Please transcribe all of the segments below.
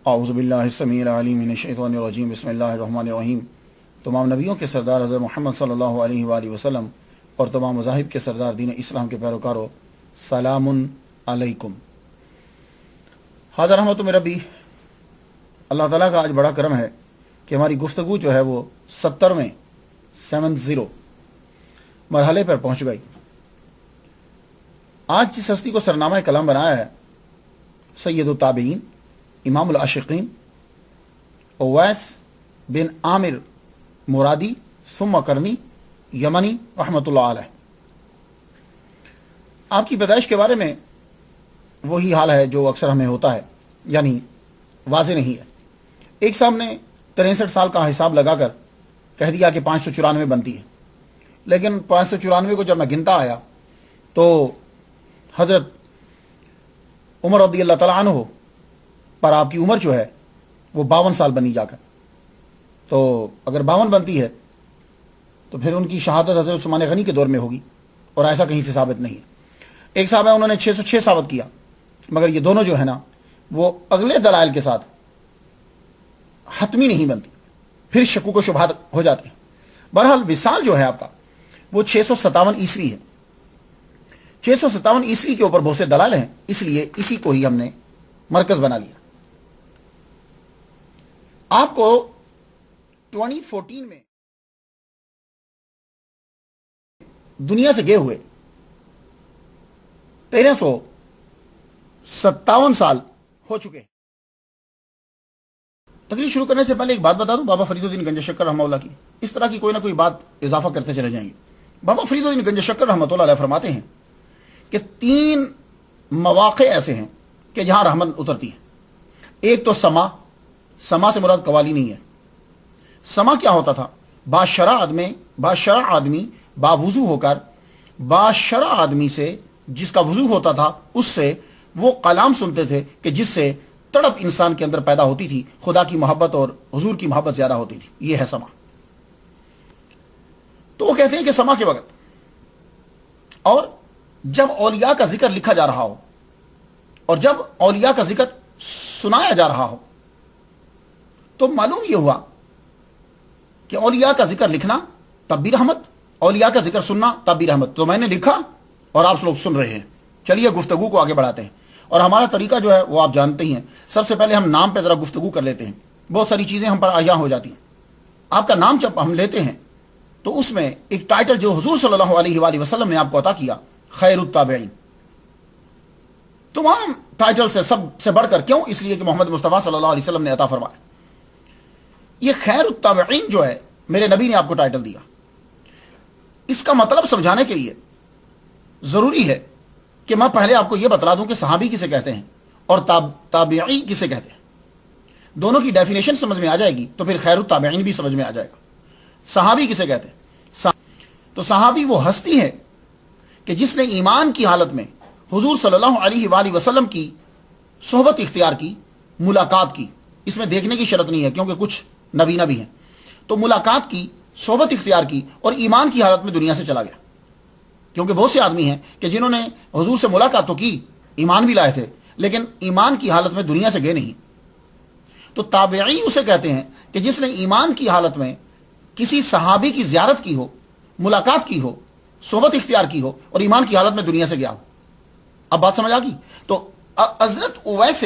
اعوذ باللہ السمیع العلیم من الشیطان الرجیم بسم اللہ الرحمن الرحیم۔ تمام نبیوں کے سردار حضرت محمد صلی اللہ علیہ وآلہ وسلم اور تمام مذاہب کے سردار دین اسلام کے پیروکاروں، سلام علیکم۔ حاضر رحمت من ربی، اللہ تعالیٰ کا آج بڑا کرم ہے کہ ہماری گفتگو جو ہے وہ 70 مرحلے پر پہنچ گئی۔ آج جس ہستی کو سرنامہ کلام بنایا ہے سید التابعین امام العاشقین اویس بن عامر مرادی ثم کرنی یمنی رحمۃ اللہ علیہ۔ آپ کی پیدائش کے بارے میں وہی حال ہے جو اکثر ہمیں ہوتا ہے، یعنی واضح نہیں ہے۔ ایک صاحب نے 63 سال کا حساب لگا کر کہہ دیا کہ 594 بنتی ہے، لیکن 594 کو جب میں گنتا آیا تو حضرت عمر رضی اللہ تعالیٰ عنہ پر آپ کی عمر جو ہے وہ 52 سال بنی جا کر، تو اگر 52 بنتی ہے تو پھر ان کی شہادت حضرت عثمان غنی کے دور میں ہوگی، اور ایسا کہیں سے ثابت نہیں ہے۔ ایک صاحب ہے، انہوں نے 606 ثابت کیا، مگر یہ دونوں جو ہے نا وہ اگلے دلائل کے ساتھ حتمی نہیں بنتی، پھر شکوک و شبہات ہو جاتے ہیں۔ بہرحال وصال جو ہے آپ کا وہ 657 عیسوی ہے۔ 657 عیسوی کے اوپر بہت سے دلائل ہیں، اس لیے اسی کو ہی ہم نے مرکز بنا لیا۔ آپ کو 2014 میں دنیا سے گئے ہوئے 1357 سال ہو چکے ہیں۔ تقریر شروع کرنے سے پہلے ایک بات بتا دوں، بابا فرید الدین گنج شکر رحمہ اللہ کی اس طرح کی کوئی نہ کوئی بات اضافہ کرتے چلے جائیں گے۔ بابا فرید الدین گنج شکر رحمۃ اللہ علیہ فرماتے ہیں کہ 3 مواقع ایسے ہیں کہ جہاں رحمت اترتی ہے۔ ایک تو سما سے مراد قوالی نہیں ہے۔ سما کیا ہوتا تھا؟ باشرع آدمی باوضو ہو کر باشرع آدمی سے، جس کا وضو ہوتا تھا، اس سے وہ کلام سنتے تھے کہ جس سے تڑپ انسان کے اندر پیدا ہوتی تھی، خدا کی محبت اور حضور کی محبت زیادہ ہوتی تھی۔ یہ ہے سما۔ تو وہ کہتے ہیں کہ سما کے وقت اور جب اولیاء کا ذکر لکھا جا رہا ہو اور جب اولیاء کا ذکر سنایا جا رہا ہو تو معلوم یہ ہوا کہ اولیاء کا ذکر لکھنا تب بھی رحمت، اولیاء کا ذکر سننا تب بھی رحمت۔ تو میں نے لکھا اور آپ لوگ سن رہے ہیں، چلیے گفتگو کو آگے بڑھاتے ہیں۔ اور ہمارا طریقہ جو ہے وہ آپ جانتے ہی ہیں، سب سے پہلے ہم نام پہ ذرا گفتگو کر لیتے ہیں، بہت ساری چیزیں ہم پر آیا ہو جاتی ہیں۔ آپ کا نام جب ہم لیتے ہیں تو اس میں ایک ٹائٹل جو حضور صلی اللہ علیہ وآلہ وسلم نے آپ کو عطا کیا، خیر التابعین، تمام ٹائٹل سے سب سے بڑھ کر، کیوں؟ اس لیے کہ محمد مصطفیٰ صلی اللہ علیہ وسلم نے عطا فرمایا۔ یہ خیر التابعین جو ہے میرے نبی نے آپ کو ٹائٹل دیا۔ اس کا مطلب سمجھانے کے لیے ضروری ہے کہ میں پہلے آپ کو یہ بتلا دوں کہ صحابی کسے کہتے ہیں اور تابعی کسے کہتے ہیں۔ دونوں کی ڈیفینیشن سمجھ میں آ جائے گی تو پھر خیر التابعین بھی سمجھ میں آ جائے گا۔ صحابی کسے کہتے ہیں؟ تو صحابی وہ ہستی ہے کہ جس نے ایمان کی حالت میں حضور صلی اللہ علیہ وآلہ وسلم کی صحبت اختیار کی، ملاقات کی۔ اس میں دیکھنے کی شرط نہیں ہے کیونکہ کچھ نبینا بھی ہیں، تو ملاقات کی، صحبت اختیار کی اور ایمان کی حالت میں دنیا سے چلا گیا۔ کیونکہ بہت سے آدمی ہیں کہ جنہوں نے حضور سے ملاقات تو کی، ایمان بھی لائے تھے، لیکن ایمان کی حالت میں دنیا سے گئے نہیں۔ تو تابعی اسے کہتے ہیں کہ جس نے ایمان کی حالت میں کسی صحابی کی زیارت کی ہو، ملاقات کی ہو، صحبت اختیار کی ہو اور ایمان کی حالت میں دنیا سے گیا ہو۔ اب بات سمجھ آ گئی؟ تو حضرت اویس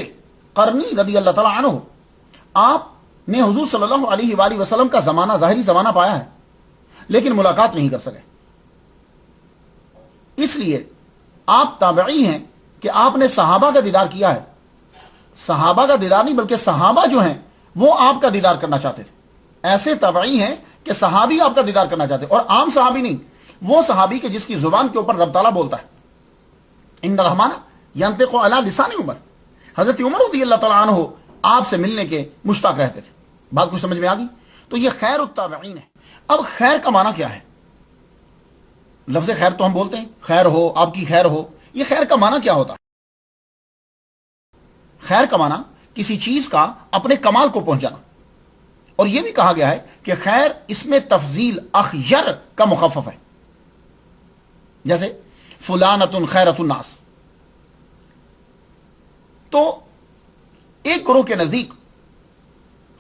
قرنی رضی اللہ تعالیٰ عنہ، آپ نے حضور صلی اللہ علیہ وآلہ وسلم کا زمانہ، ظاہری زمانہ پایا ہے، لیکن ملاقات نہیں کر سکے۔ اس لیے آپ تابعی ہیں کہ آپ نے صحابہ کا دیدار کیا ہے۔ صحابہ کا دیدار نہیں بلکہ صحابہ جو ہیں وہ آپ کا دیدار کرنا چاہتے تھے۔ ایسے تابعی ہیں کہ صحابی آپ کا دیدار کرنا چاہتے ہیں، اور عام صحابی نہیں، وہ صحابی کے جس کی زبان کے اوپر رب تعالیٰ بولتا ہے، ان الرحمن ینطق علی لسان عمر۔ حضرت عمر رضی اللہ تعالیٰ عنہ آپ سے ملنے کے مشتاق رہتے تھے۔ بات کچھ سمجھ میں آ گئی؟ تو یہ خیر التابعین ہے۔ اب خیر کا معنی کیا ہے؟ لفظ خیر تو ہم بولتے ہیں، خیر ہو، آپ کی خیر ہو۔ یہ خیر کا معنی کیا ہوتا ہے؟ خیر کا معنی کسی چیز کا اپنے کمال کو پہنچانا، اور یہ بھی کہا گیا ہے کہ خیر اس میں تفضیل اخیر کا مخفف ہے، جیسے فلانۃ خیرۃ الناس۔ تو ایک گروہ کے نزدیک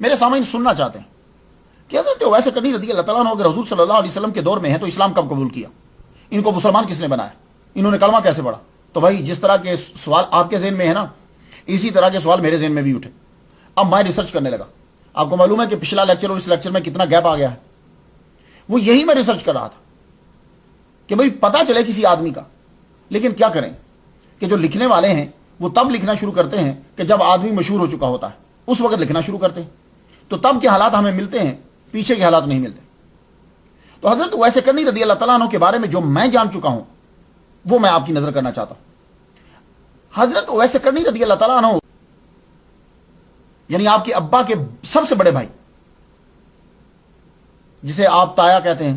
میرے سامعین سننا چاہتے ہیں کہ حضرت اویس قرنی رضی اللہ تعالیٰ عنہ اگر حضور صلی اللہ علیہ وسلم کے دور میں ہیں تو اسلام کب قبول کیا؟ ان کو مسلمان کس نے بنایا؟ انہوں نے کلمہ کیسے پڑھا؟ تو بھائی جس طرح کے سوال آپ کے ذہن میں ہے نا، اسی طرح کے سوال میرے ذہن میں بھی اٹھے. اب میں ریسرچ کرنے لگا. آپ کو معلوم ہے کہ پچھلا لیکچر اور اس لیکچر میں کتنا گیپ آ گیا ہے. وہ یہی میں ریسرچ کر رہا تھا کہ بھئی پتہ چلے کسی آدمی کا. لیکن کیا کریں کہ جو لکھنے والے ہیں وہ تب لکھنا شروع کرتے ہیں کہ جب آدمی مشہور ہو چکا ہوتا ہے، اس وقت لکھنا شروع کرتے ہیں. تو تب کے حالات ہمیں ملتے ہیں، پیچھے کے حالات نہیں ملتے. تو حضرت اویس قرنی رضی اللہ تعالیٰ عنہ کے بارے میں جو میں جان چکا ہوں وہ میں آپ کی نظر کرنا چاہتا ہوں. حضرت اویس قرنی رضی اللہ تعالیٰ عنہ یعنی آپ کے ابا کے سب سے بڑے بھائی، جسے آپ تایا کہتے ہیں،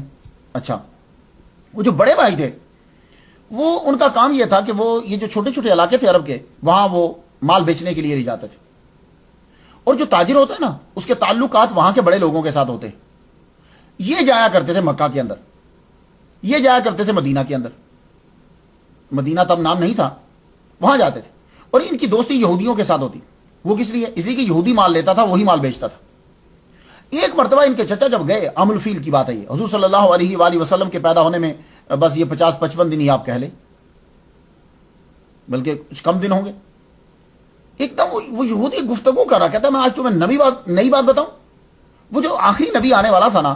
اچھا وہ جو بڑے بھائی تھے وہ ان کا کام یہ تھا کہ وہ یہ جو چھوٹے چھوٹے علاقے تھے عرب کے، وہاں وہ مال بیچنے کے لیے لے جاتے تھے. اور جو تاجر ہوتا ہے نا اس کے تعلقات وہاں کے بڑے لوگوں کے ساتھ ہوتے ہیں. یہ جایا کرتے تھے مکہ کے اندر، یہ جایا کرتے تھے مدینہ کے اندر. مدینہ تب نام نہیں تھا، وہاں جاتے تھے. اور ان کی دوستی یہودیوں کے ساتھ ہوتی. وہ کس لیے؟ اس لیے کہ یہودی مال لیتا تھا، وہی مال بیچتا تھا. ایک مرتبہ ان کے چچا جب گئے، عام الفیل کی بات ہے یہ، حضور صلی اللہ علیہ وآلہ وسلم کے پیدا ہونے میں بس یہ 50-55 دن ہی آپ کہہ لیں، بلکہ کچھ کم دن ہوں گے. ایک دم وہ یہودی گفتگو کر رہا، کہتا ہے میں آج تمہیں نئی بات بتاؤں. وہ جو آخری نبی آنے والا تھا نا،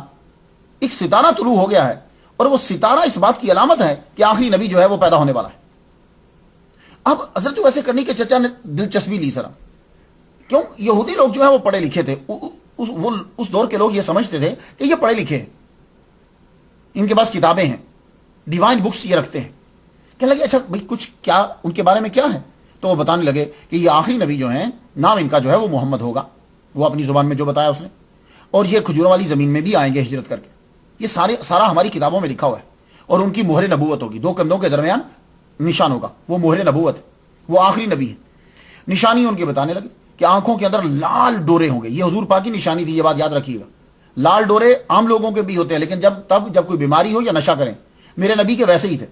ایک ستارہ طلوع ہو گیا ہے، اور وہ ستارہ اس بات کی علامت ہے کہ آخری نبی جو ہے وہ پیدا ہونے والا ہے. اب حضرت اویس قرنی کے چچا نے دلچسپی لی ذرا. کیوں؟ یہودی لوگ جو ہے وہ پڑھے لکھے تھے. اس دور کے لوگ یہ سمجھتے تھے کہ یہ پڑھے لکھے ہیں، ان کے پاس کتابیں ہیں، ڈیوائن بکس یہ رکھتے ہیں. کہنے لگے اچھا بھائی کچھ کیا ان کے بارے میں کیا ہے؟ تو وہ بتانے لگے کہ یہ آخری نبی جو ہیں نام ان کا جو ہے وہ محمد ہوگا، وہ اپنی زبان میں جو بتایا اس نے، اور یہ کھجوروں والی زمین میں بھی آئیں گے ہجرت کر کے. یہ سارا ہماری کتابوں میں لکھا ہوا ہے. اور ان کی مہر نبوت ہوگی، 2 کندھوں کے درمیان نشان ہوگا، وہ مہر نبوت ہے، وہ آخری نبی ہے. نشانی ان کے بتانے لگے کہ آنکھوں کے اندر لال ڈورے ہوں گے. یہ حضور پاک کی نشانی تھی، یہ بات یاد رکھیے گا. لال ڈورے عام لوگوں کے بھی ہوتے ہیں، لیکن جب کوئی بیماری ہو یا نشہ کریں، میرے نبی کے ویسے ہی تھے.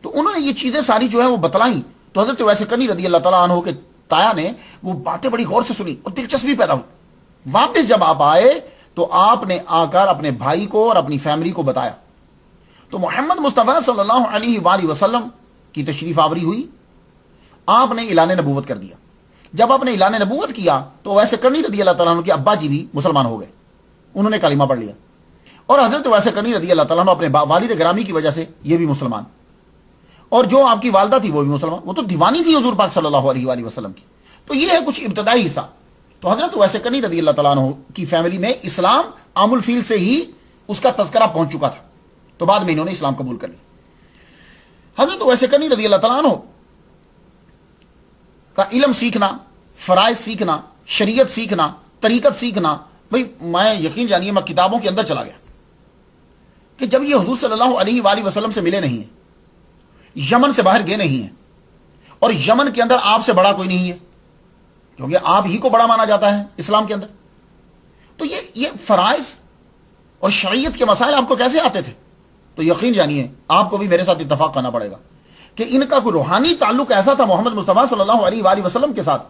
تو انہوں نے یہ چیزیں ساری جو ہے وہ بتلائیں. تو حضرت اویس قرنی رضی اللہ تعالیٰ عنہ کے تایا نے وہ باتیں بڑی غور سے سنی اور دلچسپی پیدا ہوئی. واپس جب آپ آئے تو آپ نے آ کر اپنے بھائی کو اور اپنی فیملی کو بتایا. تو محمد مصطفیٰ صلی اللہ علیہ وآلہ وسلم کی تشریف آوری ہوئی. آپ نے اعلان نبوت کر دیا. جب آپ نے اعلان نبوت کیا تو اویس قرنی رضی اللہ تعالیٰ عنہ کے ابا جی بھی مسلمان ہو گئے، انہوں نے کلمہ پڑھ لیا. اور حضرت اویس قرنی رضی اللہ تعالیٰ عنہ اپنے والد گرامی کی وجہ سے یہ بھی مسلمان، اور جو آپ کی والدہ تھی وہ بھی مسلمان. وہ تو دیوانی تھی حضور پاک صلی اللہ علیہ وآلہ وسلم کی. تو یہ ہے کچھ ابتدائی حصہ. تو حضرت اویس قرنی رضی اللہ تعالیٰ عنہ کی فیملی میں اسلام عام الفیل سے ہی اس کا تذکرہ پہنچ چکا تھا. تو بعد میں انہوں نے اسلام قبول کر لیا. حضرت اویس قرنی رضی اللہ تعالیٰ عنہ کا علم سیکھنا، فرائض سیکھنا، شریعت سیکھنا، طریقت سیکھنا، بھئی میں یقین جانیے میں کتابوں کے اندر چلا گیا کہ جب یہ حضور صلی اللہ علیہ وآلہ وسلم سے ملے نہیں ہیں، یمن سے باہر گئے نہیں ہیں، اور یمن کے اندر آپ سے بڑا کوئی نہیں ہے کیونکہ آپ ہی کو بڑا مانا جاتا ہے اسلام کے اندر. تو یہ فرائض اور شریعت کے مسائل آپ کو کیسے آتے تھے؟ تو یقین جانیے آپ کو بھی میرے ساتھ اتفاق کرنا پڑے گا کہ ان کا کوئی روحانی تعلق ایسا تھا محمد مصطفیٰ صلی اللہ علیہ وآلہ وسلم کے ساتھ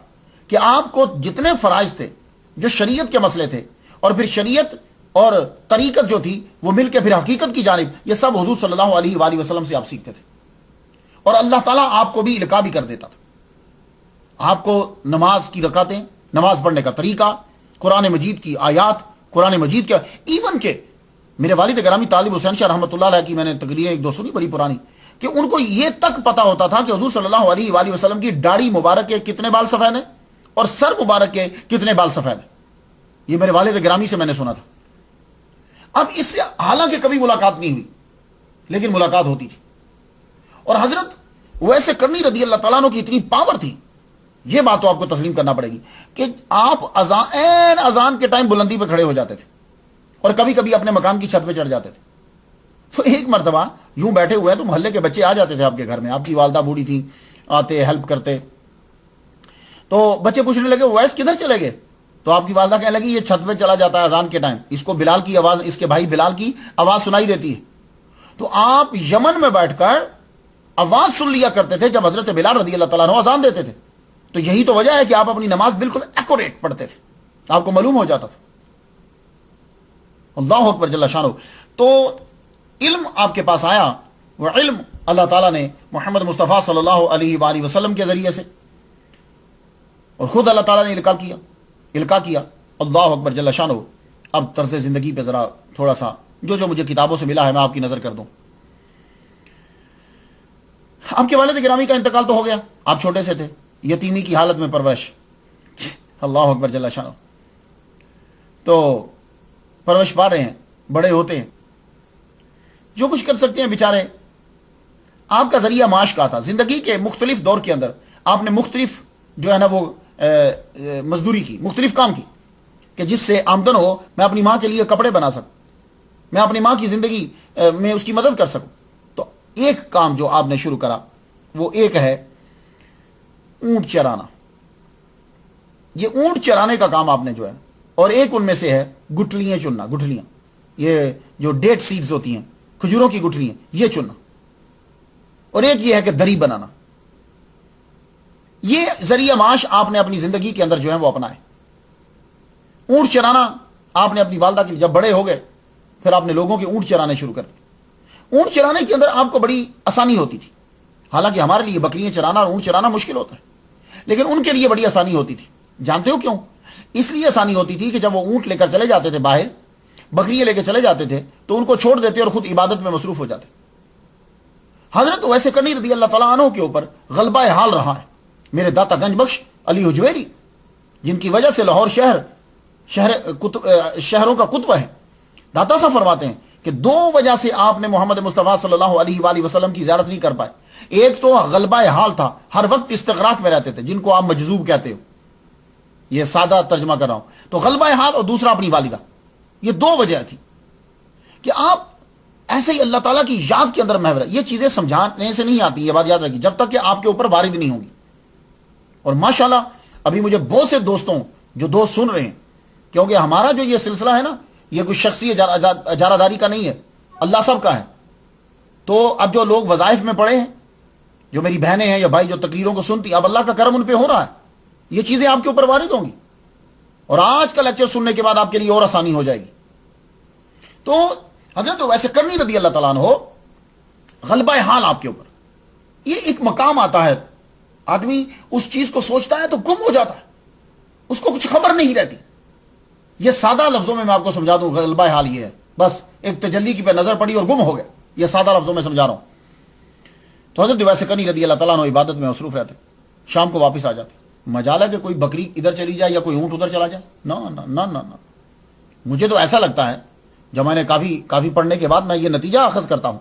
کہ آپ کو جتنے فرائض تھے، جو شریعت کے مسئلے تھے، اور پھر شریعت اور طریقت جو تھی وہ مل کے پھر حقیقت کی جانب، یہ سب حضور صلی اللہ علیہ وآلہ وسلم سے آپ سیکھتے تھے. اور اللہ تعالیٰ آپ کو بھی القاء بھی کر دیتا تھا. آپ کو نماز کی رکعتیں، نماز پڑھنے کا طریقہ، قرآن مجید کی آیات، قرآن مجید کا، ایون کہ میرے والد گرامی طالب حسین شاہ رحمۃ اللہ علیہ کی میں نے تقریریں 1-2 سنی بڑی پرانی، کہ ان کو یہ تک پتا ہوتا تھا کہ حضور صلی اللہ علیہ وآلہ وسلم کی داڑھی مبارک کے کتنے بال سفید ہیں اور سر مبارک کے کتنے بال سفید ہیں. یہ میرے والد گرامی سے میں نے سنا تھا. اب اس سے حالانکہ کبھی ملاقات نہیں ہوئی لیکن ملاقات ہوتی تھی. اور حضرت اویس قرنی رضی اللہ تعالیٰ عنہ کی اتنی پاور تھی، یہ بات تو آپ کو تسلیم کرنا پڑے گی کہ آپ اذان کے ٹائم بلندی پہ کھڑے ہو جاتے تھے اور کبھی کبھی اپنے مکان کی چھت پہ چڑھ جاتے تھے. تو ایک مرتبہ یوں بیٹھے ہوئے تو محلے کے بچے آ جاتے تھے آپ کے گھر میں، آپ کی والدہ بوڑھی تھی، آتے ہیلپ کرتے. تو بچے پوچھنے لگے اویس کدھر چلے گئے؟ تو آپ کی والدہ کہنے لگی یہ چھت پہ چلا جاتا ہے اذان کے ٹائم، اس کو بلال کی آواز، اس کے بھائی بلال کی آواز سنائی دیتی ہے. تو آپ یمن میں بیٹھ کر آواز سن لیا کرتے تھے جب حضرت بلال رضی اللہ تعالیٰ عنہ اذان دیتے تھے. تو یہی تو وجہ ہے کہ آپ اپنی نماز بالکل ایکوریٹ پڑھتے تھے، آپ کو معلوم ہو جاتا تھا۔ اللہ اکبر جل شانہ۔ تو علم آپ کے پاس آیا، وہ علم اللہ تعالیٰ نے محمد مصطفیٰ صلی اللہ علیہ وآلہ وسلم کے ذریعے سے، اور خود اللہ تعالیٰ نے القاء کیا۔ اللہ اکبر جل شانہ۔ اب طرز زندگی پہ ذرا تھوڑا سا جو مجھے کتابوں سے ملا ہے میں آپ کی نظر کر دوں۔ آپ کے والد گرامی کا انتقال تو ہو گیا، آپ چھوٹے سے تھے، یتیمی کی حالت میں پرورش، اللہ اکبر جل شانہ۔ تو پرورش پا رہے ہیں، بڑے ہوتے ہیں، جو کچھ کر سکتے ہیں بیچارے۔ آپ کا ذریعہ معاش کا تھا، زندگی کے مختلف دور کے اندر آپ نے مختلف جو ہے نا وہ مزدوری کی، مختلف کام کی کہ جس سے آمدن ہو، میں اپنی ماں کے لیے کپڑے بنا سکوں، میں اپنی ماں کی زندگی میں اس کی مدد کر سکوں۔ تو ایک کام جو آپ نے شروع کرا وہ ایک ہے اونٹ چرانا۔ یہ اونٹ چرانے کا کام آپ نے جو ہے، اور ایک ان میں سے ہے گٹھلیاں چننا، گٹھلیاں، یہ جو ڈیٹ سیڈز ہوتی ہیں، کھجوروں کی گٹھلیاں، یہ چننا، اور ایک یہ ہے کہ دری بنانا۔ یہ ذریعہ معاش آپ نے اپنی زندگی کے اندر جو ہے وہ اپنائے۔ اونٹ چرانا آپ نے اپنی والدہ کے لیے، جب بڑے ہو گئے پھر آپ نے لوگوں کے اونٹ چرانے شروع کر دیے۔ اونٹ چرانے کے اندر آپ کو بڑی آسانی ہوتی تھی، حالانکہ ہمارے لیے بکریاں چرانا اور اونٹ چرانا مشکل ہوتا ہے، لیکن ان کے لیے بڑی آسانی ہوتی تھی۔ جانتے ہو کیوں؟ اس لیے آسانی ہوتی تھی کہ جب وہ اونٹ لے کر چلے جاتے تھے باہر، بکریاں لے کے چلے جاتے تھے، تو ان کو چھوڑ دیتے اور خود عبادت میں مصروف ہو جاتے۔ حضرت ویسے کرنی رضی اللہ تعالیٰ عنہ کے اوپر غلبہ حال رہا ہے، میرے داتا گنج بخش علی حجویری، جن کی وجہ سے لاہور شہروں کا کتبہ ہے، داتا صاحب فرماتے ہیں کہ دو وجہ سے آپ نے محمد مصطفیٰ صلی اللہ علیہ وآلہ وسلم کی زیارت نہیں کر پائے۔ ایک تو غلبہ حال تھا، ہر وقت استغراق میں رہتے تھے، جن کو آپ مجذوب کہتے ہو، یہ سادہ ترجمہ کر رہا ہوں۔ تو غلبہ حال، اور دوسرا اپنی والدہ، یہ دو وجہ تھی کہ آپ ایسے ہی اللہ تعالیٰ کی یاد کے اندر محو رہے۔ یہ چیزیں سمجھانے سے نہیں آتی، یہ بات یاد رکھیے، جب تک کہ آپ کے اوپر وارد نہیں ہوگی۔ اور ماشاءاللہ ابھی مجھے بہت سے دوستوں جو دوست سن رہے ہیں، کیونکہ ہمارا جو یہ سلسلہ ہے نا، یہ کوئی شخصی اجارہ داری کا نہیں ہے، اللہ سب کا ہے۔ تو اب جو لوگ وظائف میں پڑے ہیں، جو میری بہنیں ہیں یا بھائی جو تقریروں کو سنتی، اب اللہ کا کرم ان پہ ہو رہا ہے، یہ چیزیں آپ کے اوپر وارد ہوں گی، اور آج کا لیکچر سننے کے بعد آپ کے لیے اور آسانی ہو جائے گی۔ تو حضرت ویسے کرنی رضی اللہ تعالیٰ عنہ، غلبہ حال آپ کے اوپر، یہ ایک مقام آتا ہے، آدمی اس چیز کو سوچتا ہے تو گم ہو جاتا ہے، اس کو کچھ خبر نہیں رہتی۔ یہ سادہ لفظوں میں آپ کو سمجھا دوں، غلبہ حال یہ ہے، بس ایک تجلی کی پہ نظر پڑی اور گم ہو گئے، یہ سادہ لفظوں میں سمجھا رہا ہوں۔ تو حضرت ویسے کرنی رضی اللہ تعالیٰ عنہ عبادت میں مصروف رہتے، شام کو واپس آ جاتے۔ مجال ہے کہ کوئی بکری ادھر چلی جائے یا کوئی اونٹ ادھر چلا جائے، نہ۔ مجھے تو ایسا لگتا ہے، جب میں نے کافی پڑھنے کے بعد میں یہ نتیجہ اخذ کرتا ہوں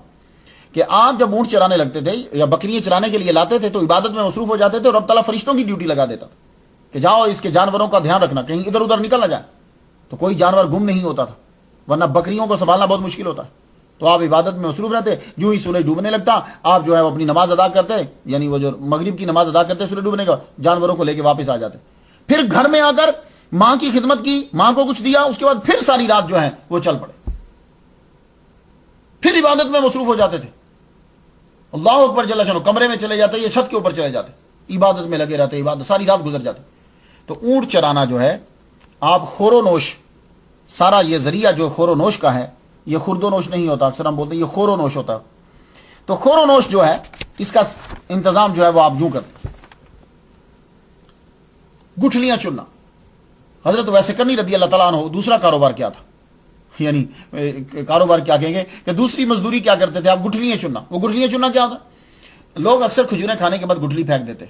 کہ آپ جب اونٹ چرانے لگتے تھے یا بکریاں چرانے کے لیے لاتے تھے تو عبادت میں مصروف ہو جاتے تھے، اور رب تعالیٰ فرشتوں کی ڈیوٹی لگا دیتا تھا کہ جاؤ اس کے جانوروں کا دھیان رکھنا، کہیں ادھر ادھر نکل نہ جائے۔ تو کوئی جانور گم نہیں ہوتا تھا، ورنہ بکریوں کو سنبھالنا بہت مشکل ہوتا ہے۔ تو آپ عبادت میں مصروف رہتے، جو ہی سورج ڈوبنے لگتا آپ جو ہے اپنی نماز ادا کرتے، یعنی وہ جو مغرب کی نماز ادا کرتے سورج ڈوبنے کا، جانوروں کو لے کے واپس آ جاتے، پھر گھر میں آ کر ماں کی خدمت کی، ماں کو کچھ دیا، اس کے بعد پھر ساری رات جو ہے وہ چل پڑے، پھر عبادت میں مصروف ہو جاتے تھے۔ اللہ اکبر جل شانہ، کمرے میں چلے جاتے یا چھت کے اوپر چلے جاتے، عبادت میں لگے رہتے، عبادت ساری رات گزر جاتے۔ تو اونٹ چرانا جو ہے، آپ خور و نوش، سارا یہ ذریعہ جو خور و نوش کا ہے، یہ خرد و نوش نہیں ہوتا، اکثر ہم بولتے ہیں یہ خور و نوش ہوتا ہے۔ تو خور و نوش جو ہے، اس کا انتظام جو ہے وہ آپ یوں کرتے، گٹھلیاں چننا۔ حضرت ویسے کرنی رضی اللہ تعالیٰ عنہ دوسرا کاروبار کیا تھا، یعنی کاروبار کیا کہیں گے کہ دوسری مزدوری کیا کرتے تھے آپ، گٹھلیاں چننا۔ وہ گٹھلیاں چننا کیا ہوتا؟ لوگ اکثر کھجوریں کھانے کے بعد گٹھلی پھینک دیتے،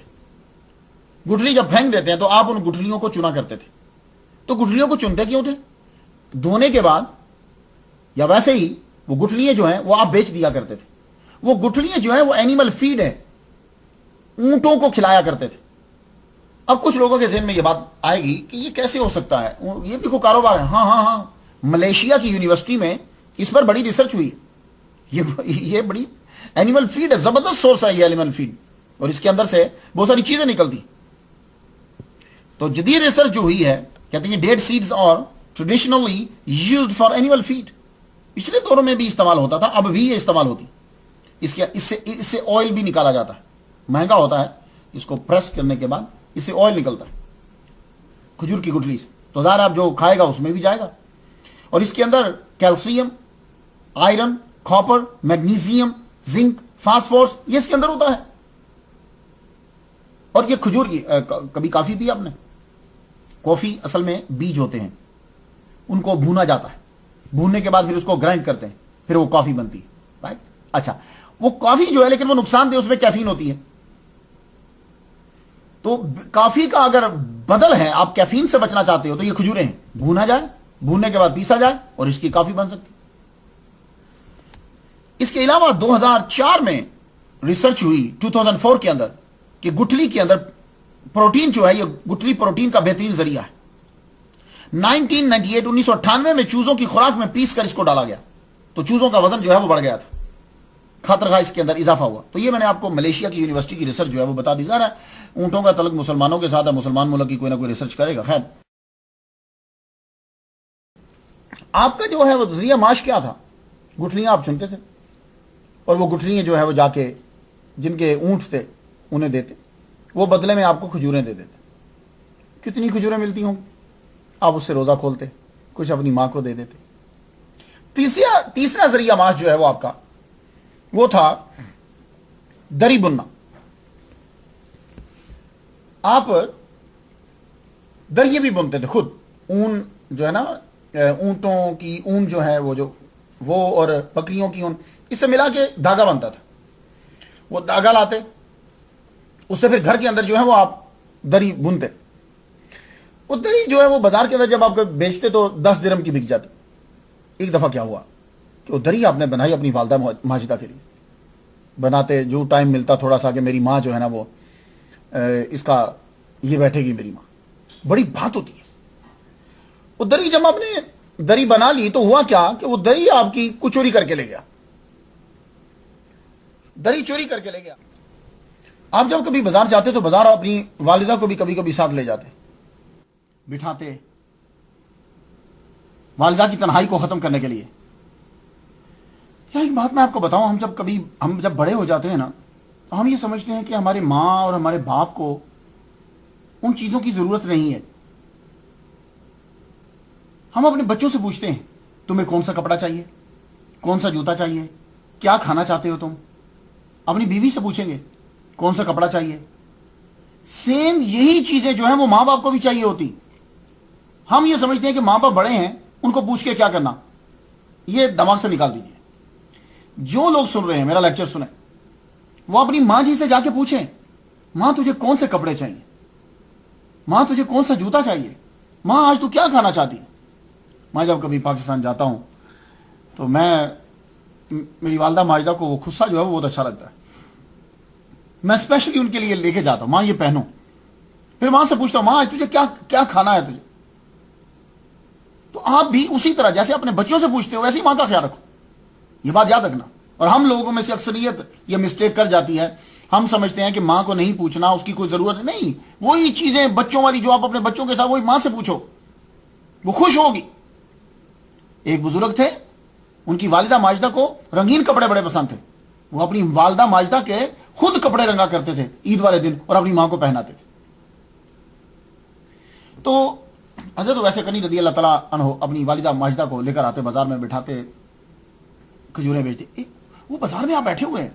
گٹھلی جب پھینک دیتے ہیں تو آپ ان گٹھلیوں کو چنا کرتے تھے۔ تو گٹھلیوں کو چنتے کیوں تھے؟ دھونے کے بعد یا ویسے ہی وہ گٹھلیاں جو ہیں وہ آپ بیچ دیا کرتے تھے۔ وہ گٹھلیاں جو ہیں وہ اینیمل فیڈ ہے، اونٹوں کو کھلایا کرتے تھے۔ اب کچھ لوگوں کے ذہن میں یہ بات آئے گی کہ یہ کیسے ہو سکتا ہے، یہ بھی کوئی کاروبار ہے؟ ہاں، ملیشیا کی یونیورسٹی میں اس پر بڑی ریسرچ ہوئی، یہ بڑی اینیمل فیڈ ہے، زبردست سورس ہے یہ اینیمل فیڈ، اور اس کے اندر سے بہت ساری چیزیں نکلتی۔ تو جدید ریسرچ جو ہوئی ہے، کہتے ہیں ڈیٹ سیڈز اور traditionally used for animal feed, پچھلے دوروں میں بھی استعمال ہوتا تھا، اب بھی یہ استعمال ہوتی، اس سے آئل بھی نکالا جاتا ہے، مہنگا ہوتا ہے، اس کو پریس کرنے کے بعد اس سے آئل نکلتا ہے کھجور کی گٹھلی سے، تو ظاہر آپ جو کھائے گا اس میں بھی جائے گا. اور اس کے اندر calcium, iron, copper, magnesium, zinc, phosphorus یہ اس کے اندر ہوتا ہے. اور یہ کھجور کی کبھی کافی پی آپ نے؟ کافی اصل میں بیج ہوتے ہیں، ان کو بھونا جاتا ہے، بھوننے کے بعد پھر اس کو گرائنڈ کرتے ہیں، پھر وہ کافی بنتی ہے. رائٹ؟ اچھا، وہ کافی جو ہے لیکن وہ نقصان دہ، اس میں کیفین ہوتی ہے. تو کافی کا اگر بدل ہے، آپ کیفین سے بچنا چاہتے ہو تو یہ کھجوریں ہیں، بھونا جائے، بھوننے کے بعد پیسا جائے اور اس کی کافی بن سکتی. اس کے علاوہ 2004 میں ریسرچ ہوئی 2004 کے اندر کہ گٹھلی کے اندر پروٹین جو ہے، یہ گٹھلی پروٹین کا بہترین ذریعہ ہے. 1998 میں چوزوں کی خوراک میں پیس کر اس کو ڈالا گیا تو چوزوں کا وزن جو ہے وہ بڑھ گیا تھا، خاطرخواہ اس کے اندر اضافہ ہوا. تو یہ میں نے آپ کو ملیشیا کی یونیورسٹی کی ریسرچ جو ہے وہ بتا دی. ظاہر ہے اونٹوں کا تعلق مسلمانوں کے ساتھ ہے، مسلمان ملک کی کوئی نہ کوئی ریسرچ کرے گا. خیر، آپ کا جو ہے وہ ذریعہ معاش کیا تھا؟ گٹھلیاں آپ چنتے تھے اور وہ گٹھلیاں جو ہے وہ جا کے جن کے اونٹ تھے انہیں دیتے، وہ بدلے میں آپ کو کھجوریں دے دیتے. کتنی کھجوریں ملتی ہوں، آپ اس سے روزہ کھولتے، کچھ اپنی ماں کو دے دیتے. تیسرا ذریعہ معاش جو ہے وہ آپ کا وہ تھا دری بننا. آپ دریے بھی بنتے تھے خود، اون جو ہے نا، اونٹوں کی اون جو ہے وہ اور بکریوں کی اون، اس سے ملا کے دھاگا بنتا تھا. وہ دھاگا لاتے، اس سے پھر گھر کے اندر جو ہے وہ آپ دری بنتے. وہ دری جو ہے وہ بازار کے اندر جب آپ بیچتے تو 10 درہم کی بک جاتی. ایک دفعہ کیا ہوا کہ وہ دری آپ نے بنائی اپنی والدہ ماجدہ کے لیے، بناتے جو ٹائم ملتا تھوڑا سا کہ میری ماں جو ہے نا وہ اس کا یہ بیٹھے گی، میری ماں بڑی بات ہوتی ہے. وہ دری جب آپ نے دری بنا لی تو ہوا کیا کہ وہ دری آپ کی کو چوری کر کے لے گیا، دری چوری کر کے لے گیا. آپ جب کبھی بازار جاتے تو بازار اپنی والدہ کو بھی کبھی کبھی ساتھ لے جاتے، بٹھاتے والدہ کی تنہائی کو ختم کرنے کے لیے. ایک بات میں آپ کو بتاؤں، ہم جب بڑے ہو جاتے ہیں نا تو ہم یہ سمجھتے ہیں کہ ہمارے ماں اور ہمارے باپ کو ان چیزوں کی ضرورت نہیں ہے. ہم اپنے بچوں سے پوچھتے ہیں تمہیں کون سا کپڑا چاہیے، کون سا جوتا چاہیے، کیا کھانا چاہتے ہو تم. اپنی بیوی سے پوچھیں گے کون سا کپڑا چاہیے. سیم یہی چیزیں جو ہیں وہ ماں باپ کو بھی چاہیے ہوتی. ہم یہ سمجھتے ہیں کہ ماں باپ بڑے ہیں، ان کو پوچھ کے کیا کرنا. یہ دماغ سے نکال دیجئے. جو لوگ سن رہے ہیں میرا لیکچر سنیں، وہ اپنی ماں جی سے جا کے پوچھیں، ماں تجھے کون سے کپڑے چاہیے، ماں تجھے کون سا جوتا چاہیے، ماں آج تو کیا کھانا چاہتی. میں جب کبھی پاکستان جاتا ہوں تو میری والدہ ماجدہ کو وہ خصہ جو ہے وہ بہت اچھا لگتا ہے. میں اسپیشلی ان کے لیے لے کے جاتا ہوں، ماں یہ پہنو. پھر ماں سے پوچھتا ہوں ماں آج تجھے کیا کھانا ہے تجھے. تو آپ بھی اسی طرح جیسے اپنے بچوں سے پوچھتے ہو ویسے ہی ماں کا خیال رکھو. یہ بات یاد رکھنا. اور ہم لوگوں میں سے اکثریت یہ مسٹیک کر جاتی ہے، ہم سمجھتے ہیں کہ ماں کو نہیں پوچھنا، اس کی کوئی ضرورت نہیں. وہی چیزیں بچوں والی جو آپ اپنے بچوں کے ساتھ، وہی ماں سے پوچھو، وہ خوش ہوگی. ایک بزرگ تھے، ان کی والدہ ماجدہ کو رنگین کپڑے بڑے پسند تھے. وہ اپنی والدہ ماجدہ کے خود کپڑے رنگا کرتے تھے عید والے دن اور اپنی ماں کو پہناتے تھے. تو حضرت ویسے کنی رضی اللہ تعالیٰ عنہ اپنی والدہ ماجدہ کو لے کر آتے، بازار میں بٹھاتے، کھجوریں بیچتے. وہ بازار میں آپ بیٹھے ہوئے ہیں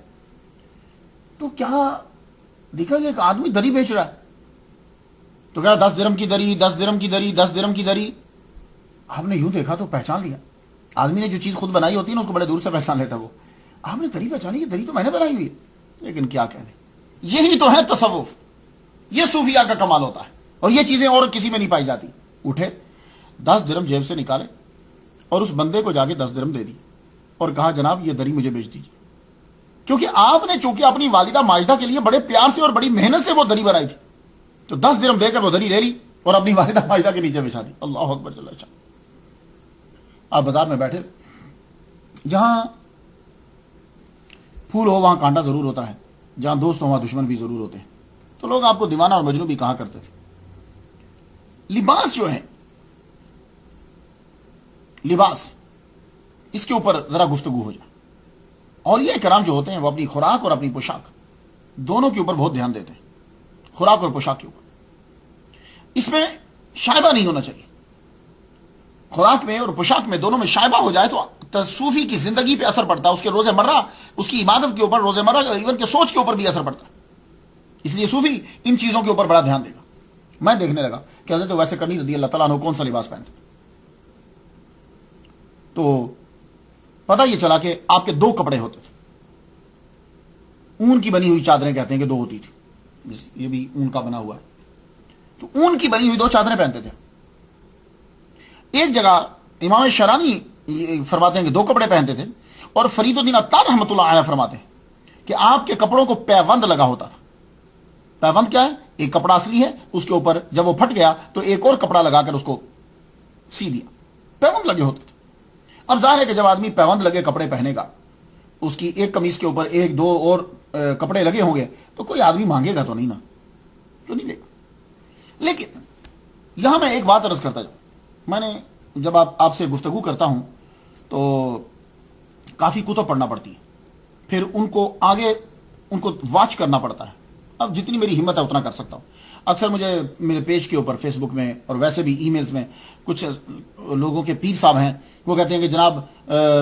تو کیا دیکھا کہ ایک آدمی دری بیچ رہا ہے. تو کہا 10 درہم کی دری، 10 درہم کی دری، 10 درہم کی دری. آپ نے یوں دیکھا تو پہچان لیا. آدمی نے جو چیز خود بنائی ہوتی ہے نا اس کو بڑے دور سے پہچان لیتا. وہ آپ نے دری پہچانی، دری تو میں نے بنائی ہوئی ہے. لیکن کیا کہنے، یہی تو ہے تصوف. یہ صوفیاء کا کمال ہوتا ہے اور یہ چیزیں اور کسی میں نہیں پائی جاتی. اٹھے، 10 درہم جیب سے نکالے اور اس بندے کو جا کے 10 درہم دے دی اور کہا جناب یہ دری مجھے بیچ دیجیے. کیونکہ آپ نے چونکہ اپنی والدہ ماجدہ کے لیے بڑے پیار سے اور بڑی محنت سے وہ دری بنائی تھی، تو 10 درہم دے کر وہ دری لے لی اور اپنی والدہ ماجدہ کے نیچے بچھا دی. اللہ اکبر جل شان. آپ بازار میں بیٹھے، جہاں پھول ہو وہاں کانٹا ضرور ہوتا ہے، جہاں دوست ہو وہاں دشمن بھی ضرور ہوتے ہیں. تو لوگ آپ کو دیوانہ اور مجنون بھی کہا کرتے تھے. لباس جو ہے، لباس، اس کے اوپر ذرا گفتگو ہو جائے. اور یہ کرام جو ہوتے ہیں وہ اپنی خوراک اور اپنی پوشاک دونوں کے اوپر بہت دھیان دیتے ہیں. خوراک اور پوشاک کے اوپر اس میں شائبہ نہیں ہونا چاہیے. خوراک میں اور پوشاک میں دونوں میں شائبہ ہو جائے تو صوفی کی زندگی پہ اثر پڑتا ہے, اس کے روز مرہ, اس کی عبادت کے اوپر, روز مرہ ایون کے سوچ کے اوپر بھی اثر پڑتا ہے. اس لیے صوفی ان چیزوں کے اوپر بڑا دھیان دے گا. میں دیکھنے لگا کہ حضرت ویسے کرنی رضی اللہ تعالیٰ عنہ کون سا لباس پہنتے تھے, تو پتہ یہ چلا کہ آپ کے دو کپڑے ہوتے تھے. اون کی بنی ہوئی چادریں کہتے ہیں کہ دو ہوتی تھی, یہ بھی اون کا بنا ہوا ہے, تو اون کی بنی ہوئی دو چادریں پہنتے تھے. ایک جگہ امام شرانی فرماتے ہیں کہ دو کپڑے پہنتے تھے, اور فرید الدین عطار رحمۃ اللہ علیہ فرماتے ہیں کہ آپ کے کپڑوں کو پیوند لگا ہوتا تھا. پیوند کیا ہے؟ ایک کپڑا اصلی ہے, اس کے اوپر جب وہ پھٹ گیا تو ایک اور کپڑا لگا کر اس کو سی دیا. پیوند لگے ہوتے تھے. اب ظاہر ہے کہ جب آدمی پیوند لگے کپڑے پہنے گا, اس کی ایک قمیص کے اوپر ایک دو اور کپڑے لگے ہوں گے, تو کوئی آدمی مانگے گا تو نہیں نا, کیوں نہیں لے گا. لیکن یہاں میں ایک بات عرض کرتا جاؤں. میں نے جب آپ سے گفتگو کرتا ہوں تو کافی کتب پڑھنا پڑتی ہے, پھر ان کو آگے ان کو واچ کرنا پڑتا ہے. اب جتنی میری ہمت ہے اتنا کر سکتا ہوں. اکثر مجھے میرے پیج کے اوپر فیس بک میں اور ویسے بھی ای میلز میں کچھ لوگوں کے پیر صاحب ہیں, وہ کہتے ہیں کہ جناب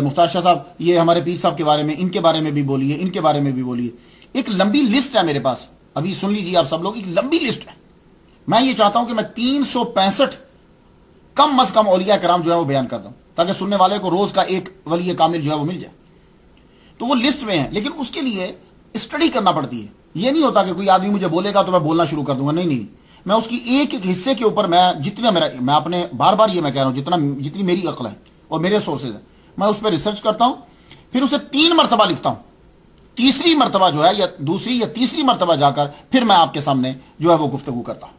مختار شاہ صاحب یہ ہمارے پیر صاحب کے بارے میں, ان کے بارے میں بھی بولیے, ان کے بارے میں بھی بولیے. ایک لمبی لسٹ ہے میرے پاس, ابھی سن لیجیے آپ سب لوگ, ایک لمبی لسٹ ہے. میں یہ چاہتا ہوں کہ میں 365 کم از کم اولیاء کرام جو ہے وہ بیان کر دوں, تاکہ سننے والے کو روز کا ایک ولی کامل جو ہے وہ مل جائے. تو وہ لسٹ میں ہے, لیکن اس کے لیے اسٹڈی کرنا پڑتی ہے. یہ نہیں ہوتا کہ کوئی آدمی مجھے بولے گا تو میں بولنا شروع کر دوں گا, نہیں. میں اس کی ایک ایک حصے کے اوپر میں جتنا میں اپنے بار بار یہ میں کہہ رہا ہوں جتنی میری عقل ہے اور میرے سورسز ہیں, میں اس پہ ریسرچ کرتا ہوں, پھر اسے 3 مرتبہ لکھتا ہوں. تیسری مرتبہ جو ہے یا دوسری یا تیسری مرتبہ جا کر پھر میں آپ کے سامنے جو ہے وہ گفتگو کرتا ہوں.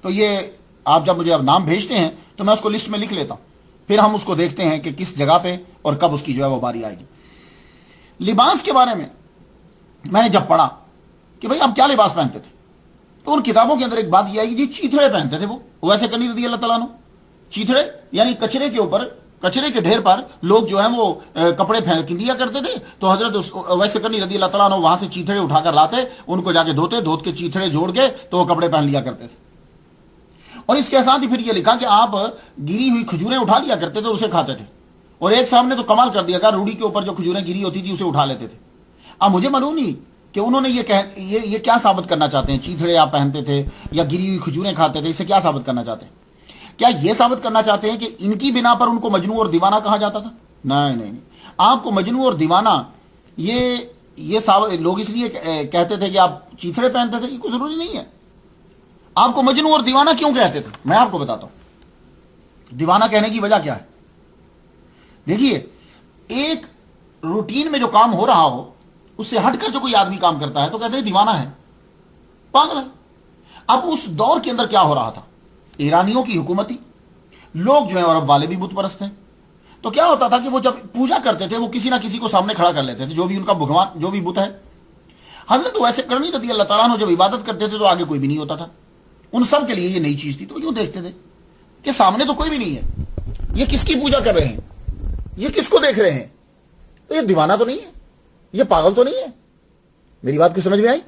تو یہ آپ جب مجھے اب نام بھیجتے ہیں تو میں اس کو لسٹ میں لکھ لیتا ہوں, پھر ہم اس کو دیکھتے ہیں کہ کس جگہ پہ اور کب اس کی جو ہے وہ باری آئے گی. لباس کے بارے میں نے جب پڑھا کہ بھئی آپ کیا لباس پہنتے تھے, تو ان کتابوں کے اندر ایک بات یہ آئی کہ چیتھڑے پہنتے تھے. وہ ویسے کرنی رضی اللہ تعالیٰ عنہ چیتھڑے یعنی کچرے کے اوپر, کچرے کے ڈھیر پر لوگ جو ہیں وہ کپڑے پھینک دیا کرتے تھے, تو حضرت ویسے کرنی رضی اللہ تعالیٰ عنہ وہاں سے چیتھڑے اٹھا کر لاتے, ان کو جا کے دھوت کے چیتھڑے جوڑ کے تو وہ کپڑے پہن لیا کرتے تھے. اور اس کے ساتھ ہی پھر یہ لکھا کہ آپ گری ہوئی کھجوریں اٹھا لیا کرتے تھے, اسے کھاتے تھے. اور ایک صاحب نے تو کمال کر دیا کہ روڑی کے اوپر جو کھجوریں گری ہوتی تھی اسے اٹھا لیتے تھے. اب مجھے معلوم نہیں کہ انہوں نے یہ کیا ثابت کرنا چاہتے ہیں, چیتھڑے آپ پہنتے تھے یا گری ہوئی کھجوریں کھاتے تھے, اسے کیا ثابت کرنا چاہتے ہیں؟ کیا یہ ثابت کرنا چاہتے ہیں کہ ان کی بنا پر ان کو مجنون اور دیوانہ کہا جاتا تھا؟ نہیں. آپ کو مجنون اور دیوانہ یہ لوگ اس لیے کہتے تھے کہ آپ چیتھڑے پہنتے تھے, یہ کوئی ضروری نہیں ہے. آپ کو مجنون اور دیوانہ کیوں کہتے تھے میں آپ کو بتاتا ہوں. دیوانہ کہنے کی وجہ کیا ہے؟ دیکھیے, ایک روٹین میں جو کام ہو رہا ہو اس سے ہٹ کر جو کوئی آدمی کام کرتا ہے تو کہتے ہیں دیوانہ ہے, پاگل ہے. اب اس دور کے اندر کیا ہو رہا تھا, ایرانیوں کی حکومت تھی, لوگ جو ہیں عرب والے بھی بت پرست ہیں. تو کیا ہوتا تھا کہ وہ جب پوجا کرتے تھے وہ کسی نہ کسی کو سامنے کھڑا کر لیتے تھے, جو بھی ان کا بھگوان, جو بھی بت ہے. حضرت ویسے کرنی رضی اللہ تعالیٰ عنہ جب عبادت کرتے تھے تو آگے کوئی بھی نہیں ہوتا تھا. ان سب کے لیے یہ نئی چیز تھی, تو یوں دیکھتے تھے کہ سامنے تو کوئی بھی نہیں ہے, یہ کس کی پوجا کر رہے ہیں, یہ کس کو دیکھ رہے ہیں, تو یہ دیوانہ تو نہیں ہے, یہ پاگل تو نہیں ہے. میری بات کو سمجھ میں آئی؟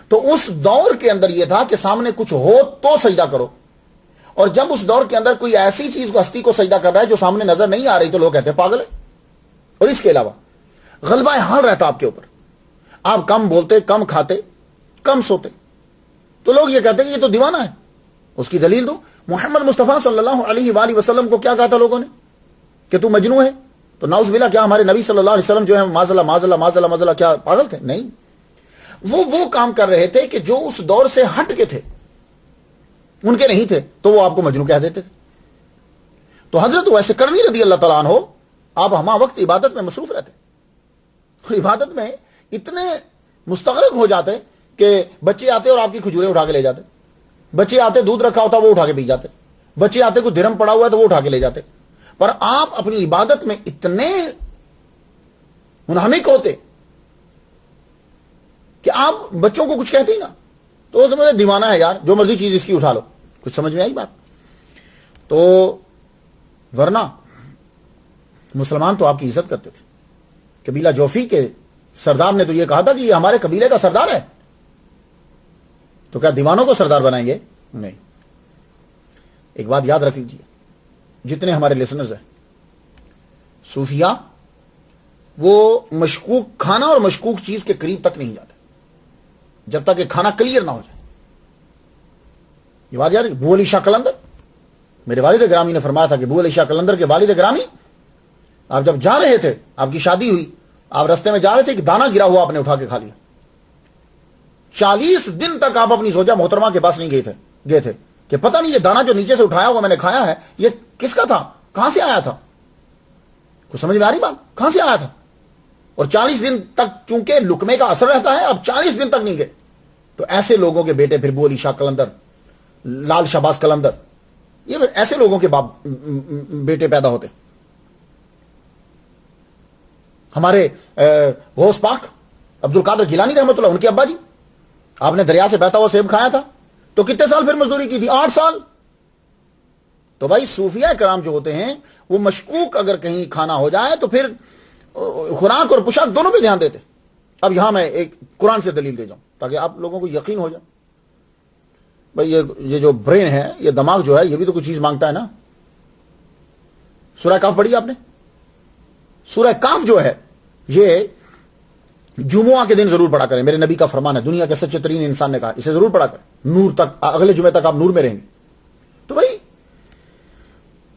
تو اس دور کے اندر یہ تھا کہ سامنے کچھ ہو تو سجدہ کرو, اور جب اس دور کے اندر کوئی ایسی چیز کو ہستی کو سجدہ کر رہا ہے جو سامنے نظر نہیں آ رہی تو لوگ کہتے ہیں پاگل ہے. اور اس کے علاوہ غلبہ حال رہتا آپ کے اوپر, آپ کم بولتے, کم کھاتے, کم سوتے, تو لوگ یہ کہتے ہیں کہ یہ تو دیوانہ ہے. اس کی دلیل دو. محمد مصطفیٰ صلی اللہ علیہ وآلہ وسلم کو کیا کہا تھا لوگوں نے کہ تو مجنون ہے؟ تو ناؤز باللہ کیا ہمارے نبی صلی اللہ علیہ وسلم جو ہے معاذ اللہ کیا پاگل تھے؟ نہیں. وہ کام کر رہے تھے کہ جو اس دور سے ہٹ کے تھے, ان کے نہیں تھے, تو وہ آپ کو مجنون کہہ دیتے تھے. تو حضرت ویسے کرنی رضی اللہ تعالیٰ عنہ آپ ہمہ وقت عبادت میں مصروف رہتے, اور عبادت میں اتنے مستغرق ہو جاتے کہ بچے آتے اور آپ کی کھجوریں اٹھا کے لے جاتے, بچے آتے دودھ رکھا ہوتا وہ اٹھا کے پی جاتے, بچے آتے کوئی درم پڑا ہوا ہے تو وہ اٹھا کے لے جاتے. پر آپ اپنی عبادت میں اتنے منہمک ہوتے کہ آپ بچوں کو کچھ کہتے ہی نا, تو وہ سمجھے دیوانہ ہے یار, جو مرضی چیز اس کی اٹھا لو. کچھ سمجھ میں آئی بات؟ تو ورنہ مسلمان تو آپ کی عزت کرتے تھے. قبیلہ جوفی کے سردار نے تو یہ کہا تھا کہ یہ ہمارے قبیلے کا سردار ہے, تو کیا دیوانوں کو سردار بنائیں گے؟ نہیں. ایک بات یاد رکھ لیجیے، جتنے ہمارے لسنرز ہیں، صوفیہ وہ مشکوک کھانا اور مشکوک چیز کے قریب تک نہیں جاتے جب تک کہ کھانا کلیئر نہ ہو جائے. یہ بات یاد ہے. ابو علی شاہ قلندر، میرے والد گرامی نے فرمایا تھا کہ ابو علی شاہ قلندر کے والد گرامی، آپ جب جا رہے تھے، آپ کی شادی ہوئی، آپ رستے میں جا رہے تھے کہ دانا گرا ہوا آپ نے اٹھا کے کھا لیا. 40 دن تک آپ اپنی زوجہ محترمہ کے پاس نہیں گئے تھے کہ پتہ نہیں یہ دانا جو نیچے سے اٹھایا ہوا میں نے کھایا ہے یہ کس کا تھا، کہاں سے آیا تھا. کچھ سمجھ میں آ رہی بات؟ کہاں سے آیا تھا؟ اور 40 دن تک چونکہ لقمے کا اثر رہتا ہے، اب 40 دن تک نہیں گئے. تو ایسے لوگوں کے بیٹے پھر ابو علی شاہ قلندر، لال شہباز قلندر، یہ پھر ایسے لوگوں کے باپ بیٹے پیدا ہوتے. ہمارے غوث پاک عبد القادر گیلانی رحمۃ اللہ، ان کے ابا جی، آپ نے دریا سے بہتا ہوا سیب کھایا تھا تو کتنے سال پھر مزدوری کی تھی؟ 8 سال. تو بھائی صوفیہ کرام جو ہوتے ہیں وہ مشکوک اگر کہیں کھانا ہو جائے تو پھر خوراک اور پوشاک دونوں پہ دھیان دیتے. اب یہاں میں ایک قرآن سے دلیل دے جاؤں تاکہ آپ لوگوں کو یقین ہو جائے. بھائی یہ جو برین ہے، یہ دماغ جو ہے، یہ بھی تو کچھ چیز مانگتا ہے نا. سورہ کاف پڑھی آپ نے؟ سورہ کاف جو ہے یہ جمعہ کے دن ضرور پڑھا کریں، میرے نبی کا فرمان ہے، دنیا کے سچے ترین انسان نے کہا اسے ضرور پڑھا کریں، نور تک، اگلے جمعے تک آپ نور میں رہیں گے. تو بھائی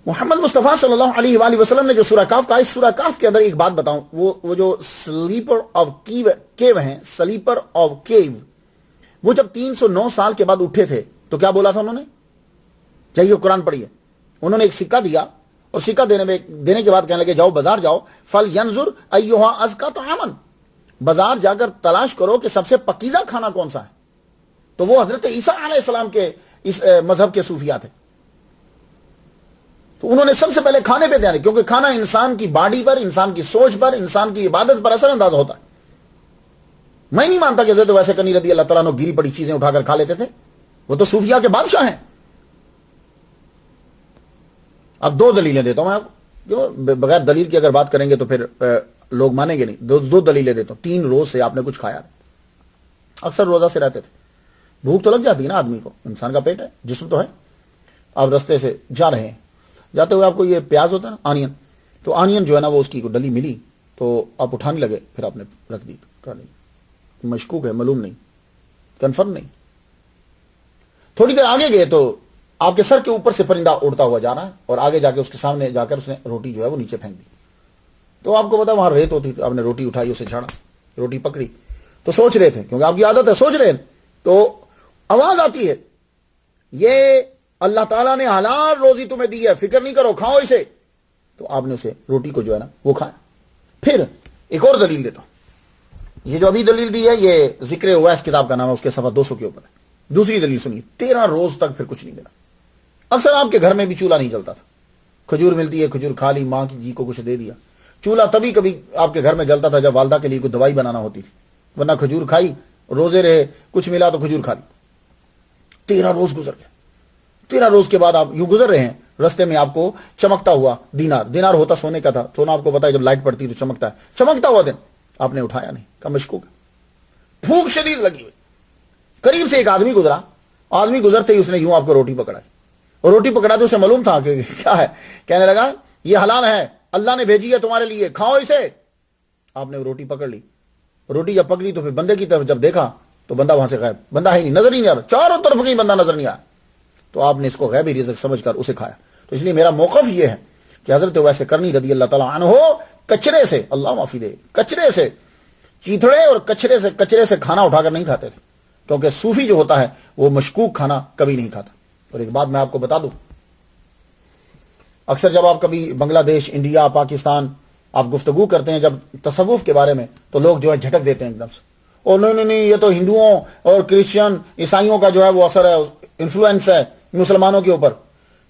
محمد مصطفیٰ صلی اللہ علیہ وآلہ وسلم نے جو سورہ کاف کہا، اس سورہ کاف کے اندر ایک بات بتاؤں، وہ جو سلیپر آف کیو ہیں، سلیپر آف کیو، وہ جب 309 سال کے بعد اٹھے تھے تو کیا بولا تھا انہوں نے؟ جائیے قرآن پڑھیے. انہوں نے ایک سکہ دیا اور سکہ دینے کے بعد کہنے لگے جاؤ بازار جاؤ، فَلْيَنْظُرْ أَيُّهَا أَزْكَىٰ طَعَامًا، بازار جا کر تلاش کرو کہ سب سے پکیزہ کھانا کون سا ہے. تو وہ حضرت عیسیٰ علیہ السلام کے اس مذہب کے صوفیہ تھے. تو انہوں نے سب سے پہلے کھانے پہ دھیان دیا، کیونکہ کھانا انسان کی باڈی پر، انسان کی سوچ پر، انسان کی عبادت پر اثر انداز ہوتا ہے. میں نہیں مانتا کہ حضرت ویسے کنی رضی اللہ تعالیٰ عنہ گری پڑی چیزیں اٹھا کر کھا لیتے تھے، وہ تو صوفیہ کے بادشاہ ہیں. اب 2 دلیلیں دیتا ہوں میں آپ کو، بغیر دلیل کی اگر بات کریں گے تو پھر لوگ مانیں گے نہیں. 2 دلیلیں دیتا ہوں. 3 روز سے آپ نے کچھ کھایا نہیں، اکثر روزہ سے رہتے تھے، بھوک تو لگ جاتی ہے نا آدمی کو، انسان کا پیٹ ہے، جسم تو ہے. آپ رستے سے جا رہے ہیں، جاتے ہوئے آپ کو یہ پیاز ہوتا ہے نا، آنین، تو آنین جو ہے نا وہ اس کی ڈلی ملی تو آپ اٹھانے لگے، پھر آپ نے رکھ دی. کہا نہیں، مشکوک ہے، معلوم نہیں، کنفرم نہیں. تھوڑی دیر آگے گئے تو آپ کے سر کے اوپر سے پرندہ اڑتا ہوا جا رہا ہے اور آگے جا کے اس کے سامنے جا کر اس نے روٹی جو ہے وہ نیچے پھینک دی. تو آپ کو پتا وہاں ریت ہوتی تھی، آپ نے روٹی اٹھائی، اسے جھاڑا، روٹی پکڑی تو سوچ رہے تھے، کیونکہ آپ کی عادت ہے سوچ رہے ہیں، تو آواز آتی ہے یہ اللہ تعالیٰ نے حلال روزی تمہیں دی ہے، فکر نہیں کرو، کھاؤ اسے. تو آپ نے اسے روٹی کو جو ہے نا وہ کھایا. پھر ایک اور دلیل دیتا ہوں، یہ جو ابھی دلیل دی ہے یہ ذکر اویس کتاب کا نام ہے، اس کے صفحہ 200 کے اوپر ہے. دوسری دلیل سنیے، 13 روز تک پھر کچھ نہیں ملا. اکثر آپ کے گھر میں بھی چولہا نہیں جلتا تھا، کھجور ملتی ہے، کھجور کھا لی، ماں کی جی کو کچھ دے دیا. چولہا تبھی کبھی آپ کے گھر میں جلتا تھا جب والدہ کے لیے کوئی دوائی بنانا ہوتی تھی، ورنہ کھجور کھائی، روزے رہے، کچھ ملا تو کھجور کھا لی. 13 روز گزر گئے. 13 روز کے بعد آپ یوں گزر رہے ہیں، رستے میں آپ کو چمکتا ہوا دینار ہوتا سونے کا تھا، سونا آپ کو پتا ہے جب لائٹ پڑتی تو چمکتا ہے، چمکتا ہوا دن آپ نے اٹھایا نہیں، کہا مشکوک ہے. بھوک شدید لگی ہوئی، قریب سے ایک آدمی گزرا، آدمی گزرتے ہی اس نے یوں آپ کو روٹی پکڑائی، اور روٹی پکڑا تو اسے معلوم تھا کہ کیا ہے، کہنے لگا یہ حلال ہے، اللہ نے بھیجی ہے تمہارے لیے، کھاؤ اسے. آپ نے روٹی پکڑ لی، روٹی جب پکڑی تو پھر بندے کی طرف جب دیکھا تو بندہ وہاں سے غائب، بندہ ہے نہیں، نظر ہی نہیں آ رہا، چاروں طرف کہیں بندہ نظر نہیں آیا. تو آپ نے اس کو غیبی رزق سمجھ کر اسے کھایا. تو اس لیے میرا موقف یہ ہے کہ حضرت ویس کرنی رضی اللہ تعالیٰ عنہ کچرے سے، اللہ معافی دے، کچرے سے، چیتھڑے اور کچرے سے کھانا اٹھا کر نہیں کھاتے تھے، کیونکہ صوفی جو ہوتا ہے وہ مشکوک کھانا کبھی نہیں کھاتا. اور ایک بات میں آپ کو بتا دوں، اکثر جب آپ کبھی بنگلہ دیش، انڈیا، پاکستان آپ گفتگو کرتے ہیں جب تصوف کے بارے میں، تو لوگ جو ہے جھٹک دیتے ہیں ایک دم سے، اور نہیں یہ تو ہندوؤں اور کرسچن عیسائیوں کا جو ہے وہ اثر ہے، انفلوئنس ہے مسلمانوں کے اوپر.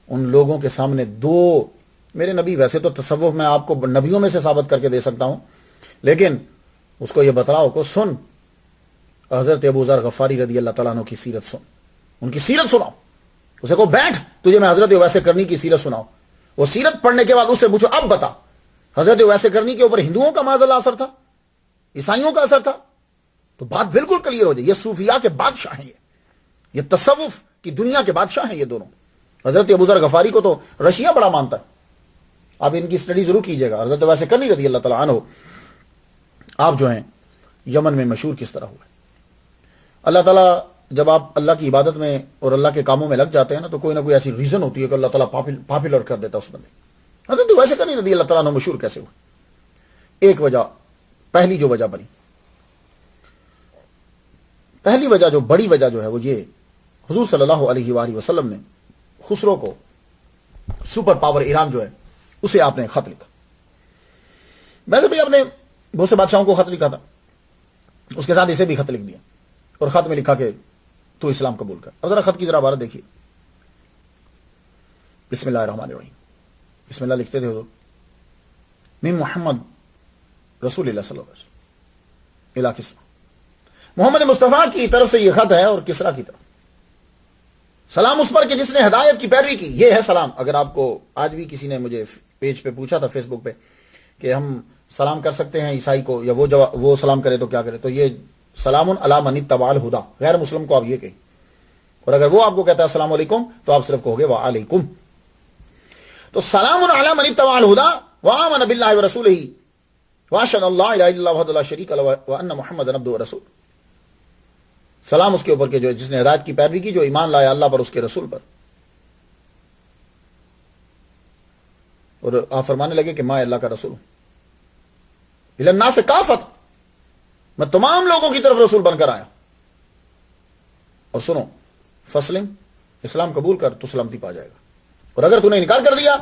ان لوگوں کے سامنے 2 میرے نبی، ویسے تو تصوف میں آپ کو نبیوں میں سے ثابت کر کے دے سکتا ہوں، لیکن اس کو یہ بتلاؤ کو سن، حضرت ابو ذر غفاری رضی اللہ تعالیٰ عنہ کی سیرت سن، ان کی سیرت سناؤ، اسے کو بیٹھ تجھے میں حضرت ویس کرنی کی سیرت سناؤ. وہ سیرت پڑھنے کے بعد اس سے پوچھو اب بتا حضرت ویس کرنی کے اوپر ہندوؤں کا معاذ اللہ اثر تھا، عیسائیوں کا اثر تھا؟ تو بات بالکل کلیئر ہو جائے. یہ صوفیاء کے بادشاہ ہیں، یہ تصوف کی دنیا کے بادشاہ ہیں یہ دونوں. حضرت ابو ذر غفاری کو تو رشیا بڑا مانتا ہے، آپ ان کی اسٹڈی ضرور کیجیے گا. حضرت ویسے کرنی رضی اللہ تعالیٰ عنہ آپ جو ہیں یمن میں مشہور کس طرح ہوئے. اللہ تعالیٰ جب آپ اللہ کی عبادت میں اور اللہ کے کاموں میں لگ جاتے ہیں نا تو کوئی نہ کوئی ایسی ریزن ہوتی ہے کہ اللہ تعالیٰ پاپولر کر دیتا ہے اس بندے. حضرت ویسے کرنی رضی اللہ تعالیٰ عنہ مشہور کیسے ہوئے؟ ایک وجہ، پہلی جو وجہ بنی، پہلی وجہ جو بڑی وجہ جو ہے وہ یہ، حضور صلی اللہ علیہ وآلہ وسلم نے خسرو کو، سپر پاور ایران جو ہے اسے آپ نے خط لکھا. ویسے بھی آپ نے بہت سے بادشاہوں کو خط لکھا تھا، اس کے ساتھ اسے بھی خط لکھ دیا اور خط میں لکھا کہ تو اسلام قبول کر. اب ذرا خط کی ذرا عبارت دیکھیے. بسم اللہ الرحمن الرحیم. بسم اللہ لکھتے تھے حضور، من محمد رسول اللہ صلی اللہ علیہ وسلم الی کسریٰ. محمد مصطفیٰ کی طرف سے یہ خط ہے اور کسریٰ کی طرف. سلام اس پر کہ جس نے ہدایت کی پیروی کی. یہ ہے سلام. اگر آپ کو آج بھی کسی نے مجھے پیج پہ پوچھا تھا فیس بک پہ کہ ہم سلام کر سکتے ہیں عیسائی کو یا وہ سلام کرے تو کیا کرے، تو یہ سلام علی من اتبع الہدی، غیر مسلم کو آپ یہ کہیں. اور اگر وہ آپ کو کہتا ہے السلام علیکم تو آپ صرف کہو گے وعلیکم. تو سلام علی من اتبع الہدی وآمن باللہ ورسولہ واشهد ان لا الہ الا اللہ وحدہ لا شریک لہ وان محمدا عبدہ ورسولہ. سلام اس کے اوپر کہ جو جس نے ہدایت کی پیروی کی، جو ایمان لایا اللہ پر، اس کے رسول پر. اور آپ فرمانے لگے کہ میں اللہ کا رسول ہوں. الی الناس کافۃ، میں تمام لوگوں کی طرف رسول بن کر آیا. اور سنو، فسلم، اسلام قبول کر تو سلامتی پا جائے گا، اور اگر تو نے انکار کر دیا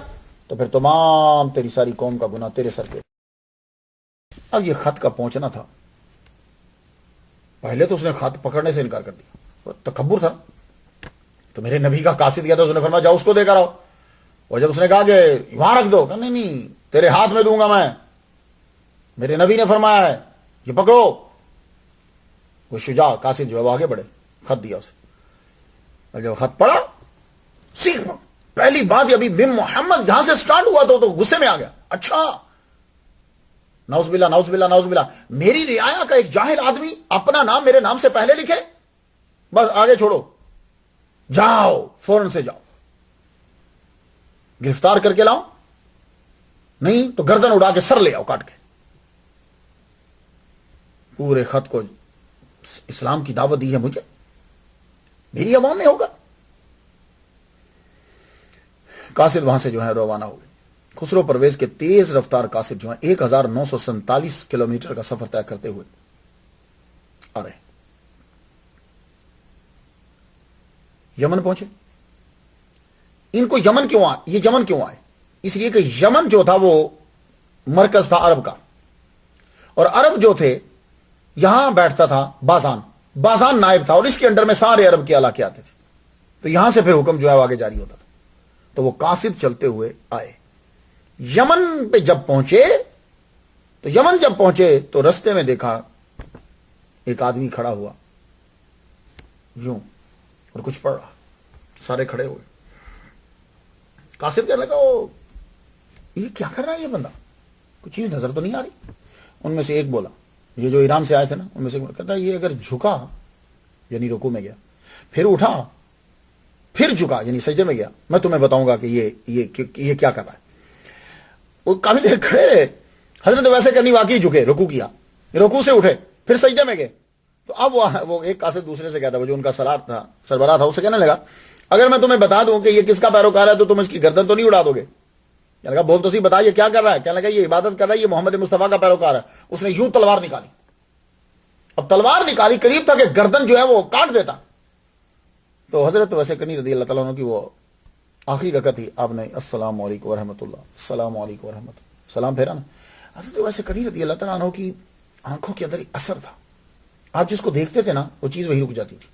تو پھر تمام تیری ساری قوم کا گناہ تیرے سر پہ. اب یہ خط کا پہنچنا تھا، پہلے تو اس نے خط پکڑنے سے انکار کر دیا، تکبر تھا. تو میرے نبی کا قاصد کیا تھا، اس نے فرمایا جاؤ اس کو دے کر آؤ. اور جب اس نے کہا کہ وہاں رکھ دو، کہا نہیں تیرے ہاتھ میں دوں گا میں، میرے نبی نے فرمایا ہے یہ پکڑو. وہ شجاع قاصد جو ہے وہ آگے بڑھے، خط دیا اسے. اور جب خط پڑھا، سیکھ پہلی بات ابھی بن محمد یہاں سے سٹارٹ ہوا تو غصے میں آ گیا. اچھا، نعوذ باللہ نعوذ باللہ نعوذ باللہ، میری رعایا کا ایک جاہل آدمی اپنا نام میرے نام سے پہلے لکھے، بس آگے چھوڑو، جاؤ فوراً سے جاؤ، گرفتار کر کے لاؤ، نہیں تو گردن اڑا کے سر لے آؤ کاٹ کے. پورے خط کو اسلام کی دعوت دی ہے مجھے، میری عوام میں ہوگا. قاصد وہاں سے جو ہے روانہ ہو گئے. خسرو پرویز کے تیز رفتار قاصد جو ہیں 1947 کلومیٹر کا سفر طے کرتے ہوئے آ رہے. یمن پہنچے. ان کو یمن کیوں آئے؟ یہ یمن کیوں آئے؟ اس لیے کہ یمن جو تھا وہ مرکز تھا عرب کا، اور عرب جو تھے یہاں بیٹھتا تھا بازان نائب تھا، اور اس کے انڈر میں سارے عرب کے علاقے آتے تھے. تو یہاں سے پھر حکم جو ہے وہ آگے جاری ہوتا تھا. تو وہ قاصد چلتے ہوئے آئے. یمن پہ جب پہنچے تو رستے میں دیکھا ایک آدمی کھڑا ہوا یوں اور کچھ پڑھ رہا. سارے کھڑے ہوئے. قاصد کہنے لگا یہ کیا کر رہا ہے یہ بندہ، کچھ چیز نظر تو نہیں آ رہی. ان میں سے ایک بولا، یہ جو ایران سے آئے تھے نا، ان میں سے ایک کہتا یہ اگر جھکا یعنی رکوع میں گیا، پھر اٹھا، پھر جھکا یعنی سجدے میں گیا، میں تمہیں بتاؤں گا کہ یہ کیا کر رہا ہے. وہ کافی دیر کھڑے رہے. حضرت ویسے کرنی واقعی جھکے، رکوع کیا، رکوع سے اٹھے، پھر سجدے میں گئے. تو اب وہ ایک قاصد دوسرے سے کہتا، وہ جو ان کا سربراہ تھا، اسے کہنے لگا اگر میں تمہیں بتا دوں کہ یہ کس کا پیروکار ہے تو تم اس کی گردن تو نہیں اڑا دو گے. کہنے لگا بول تو صحیح، بتا یہ کیا کر رہا ہے. کہنے لگا یہ عبادت کر رہا ہے، یہ محمد مصطفیٰ کا پیروکار ہے. اس نے یوں تلوار نکالی. اب تلوار نکالی، قریب تھا کہ گردن جو ہے وہ کاٹ دیتا. تو حضرت ویسے کرنی رضی اللہ تعالیٰ عنہ کی وہ آخری رکعت تھی. آپ نے السلام علیکم ورحمۃ اللہ، السلام علیکم ورحمۃ اللہ، سلام پھیرا نا. حضرت ویسے کرنی رضی اللہ تعالیٰ عنہ کی آنکھوں کے اندر ایک اثر تھا. آپ جس کو دیکھتے تھے نا وہ چیز وہی رک جاتی تھی،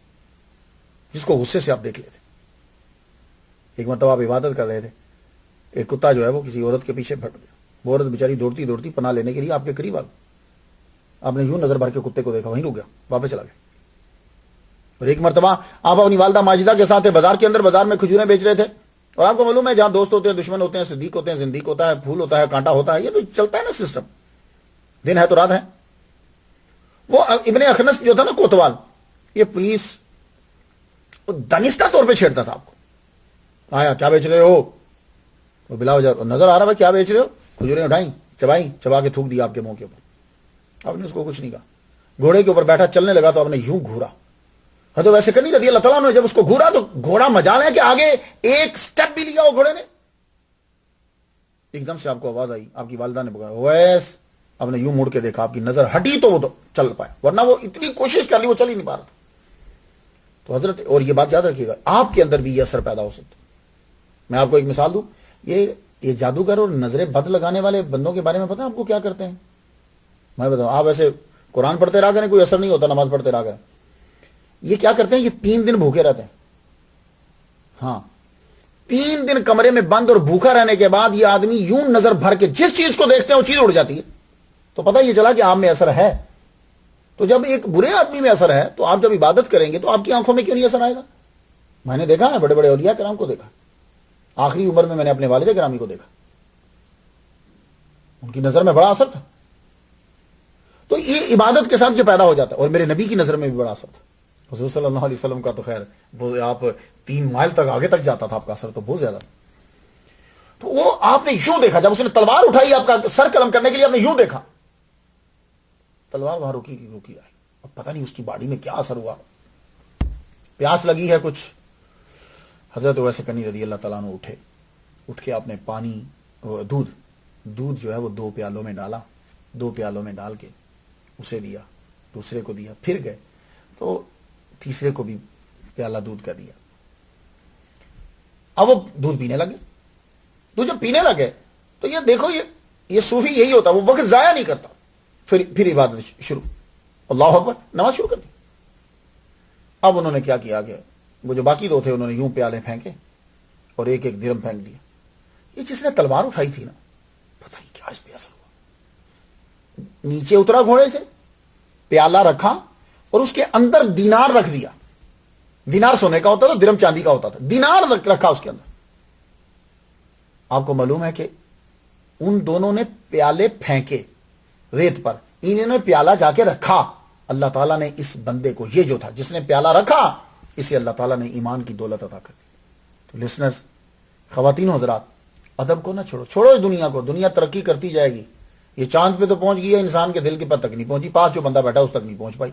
جس کو غصے سے آپ دیکھ لیتے. ایک مرتبہ آپ عبادت کر رہے تھے، ایک کتا جو ہے وہ کسی عورت کے پیچھے پھٹ گیا. وہ عورت بیچاری دوڑتی دوڑتی پناہ لینے کے لیے آپ کے قریب آ گئی. آپ نے یوں نظر بھر کے کتے کو دیکھا، وہیں رک گیا، واپس چلا گیا. اور ایک مرتبہ آپ اپنی والدہ ماجدہ کے ساتھ بازار کے اندر، بازار میں کھجوریں بیچ رہے تھے. اور آپ کو معلوم ہے جہاں دوست ہوتے ہیں دشمن ہوتے ہیں، صدیق ہوتے ہیں زندیق ہوتا ہے، پھول ہوتا ہے کانٹا ہوتا ہے. یہ تو چلتا ہے نا سسٹم، دن ہے تو رات ہے. وہ ابن اخنس جو تھا نا کوتوال، یہ پولیس دانستہ طور پہ چھیڑتا تھا آپ کو. آیا کیا بیچ رہے ہو؟ وہ بلا وجہ نظر آ رہا بھائی کیا بیچ رہے ہو؟ کھجوریں اٹھائیں، چبائیں، چبا کے تھوک دیا آپ کے منہ کے اوپر. آپ نے اس کو کچھ نہیں کہا. گھوڑے کے اوپر بیٹھا چلنے لگا تو آپ نے یوں گھورا. حضرت ویسے کرنی رضی اللہ تعالیٰ نے جب اس کو گھورا تو گھوڑا مجال ہے کہ آگے ایک سٹیپ بھی لیا وہ گھوڑے نے. ایک دم سے آپ کو آواز آئی، آپ کی والدہ نے پکارا ویس. آپ نے یوں مڑ کے دیکھا، آپ کی نظر ہٹی تو وہ تو چل پائے، ورنہ وہ اتنی کوشش کر لی وہ چل ہی نہیں پا رہا تھا. تو حضرت، اور یہ بات یاد رکھیے گا، آپ کے اندر بھی یہ اثر پیدا ہو سکتا. میں آپ کو ایک مثال دوں، یہ جادوگر اور نظریں بد لگانے والے بندوں کے بارے میں پتہ ہے آپ کو کیا کرتے ہیں؟ میں بتاؤں، آپ ایسے قرآن پڑھتے رہا کریں، کوئی اثر نہیں ہوتا، نماز پڑھتے رہا کریں. یہ کیا کرتے ہیں، یہ 3 دن بھوکے رہتے ہیں. ہاں 3 دن کمرے میں بند اور بھوکا رہنے کے بعد یہ آدمی یوں نظر بھر کے جس چیز کو دیکھتے ہیں وہ چیز اڑ جاتی ہے. تو پتہ یہ چلا کہ آپ میں اثر ہے. تو جب ایک برے آدمی میں اثر ہے تو آپ جب عبادت کریں گے تو آپ کی آنکھوں میں کیوں نہیں اثر آئے گا؟ میں نے دیکھا ہے بڑے بڑے اولیاء کرام کو دیکھا، آخری عمر میں نے اپنے والد گرامی کو دیکھا، ان کی نظر میں بڑا اثر تھا. تو یہ عبادت کے ساتھ یہ پیدا ہو جاتا ہے. اور میرے نبی کی نظر میں بھی بڑا اثر تھا. حضور صلی اللہ علیہ وسلم کا تو خیر وہ آپ 3 مائل تک آگے تک جاتا تھا، آپ کا اثر تو بہت زیادہ. تو وہ آپ نے یوں دیکھا، جب اس نے تلوار اٹھائی آپ کا سر قلم کرنے کے لیے، آپ نے یوں دیکھا، تلوار وہاں روکی آئی. اب پتہ نہیں اس کی باڈی میں کیا اثر ہوا، پیاس لگی ہے کچھ. حضرت ویسے کرنی رضی اللہ تعالیٰ عنہ اٹھ کے آپ نے پانی، دودھ جو ہے وہ 2 پیالوں میں ڈالا، 2 پیالوں میں ڈال کے اسے دیا، دوسرے کو دیا، پھر گئے تو تیسرے کو بھی پیالہ دودھ کا دیا. اب وہ دودھ پینے لگے. تو جب پینے لگے تو یہ دیکھو، یہ صوفی یہی ہوتا، وہ وقت ضائع نہیں کرتا. پھر عبادت شروع، اللہ اکبر، نماز شروع کر دی. اب انہوں نے کیا کیا کہ وہ جو باقی 2 تھے انہوں نے یوں پیالے پھینکے اور ایک درہم پھینک دیا. یہ جس نے تلوار اٹھائی تھی نا، پتہ نہیں کیا اس پہ اثر ہوا. نیچے اترا گھوڑے سے، پیالہ رکھا اور اس کے اندر دینار رکھ دیا. دینار سونے کا ہوتا تھا، درہم چاندی کا ہوتا تھا. دینار رکھا اس کے اندر. آپ کو معلوم ہے کہ ان دونوں نے پیالے پھینکے ریت پر، انہوں نے پیالہ جا کے رکھا. اللہ تعالیٰ نے اس بندے کو، یہ جو تھا جس نے پیالہ رکھا، اسے اللہ تعالیٰ نے ایمان کی دولت عطا کر دی. تو لسنرز، خواتین و حضرات، ادب کو نہ چھوڑو اس دنیا کو. دنیا ترقی کرتی جائے گی. یہ چاند پہ تو پہنچ گئی ہے، انسان کے دل کے پر تک نہیں پہنچی. پاس جو بندہ بیٹھا اس تک نہیں پہنچ پائی.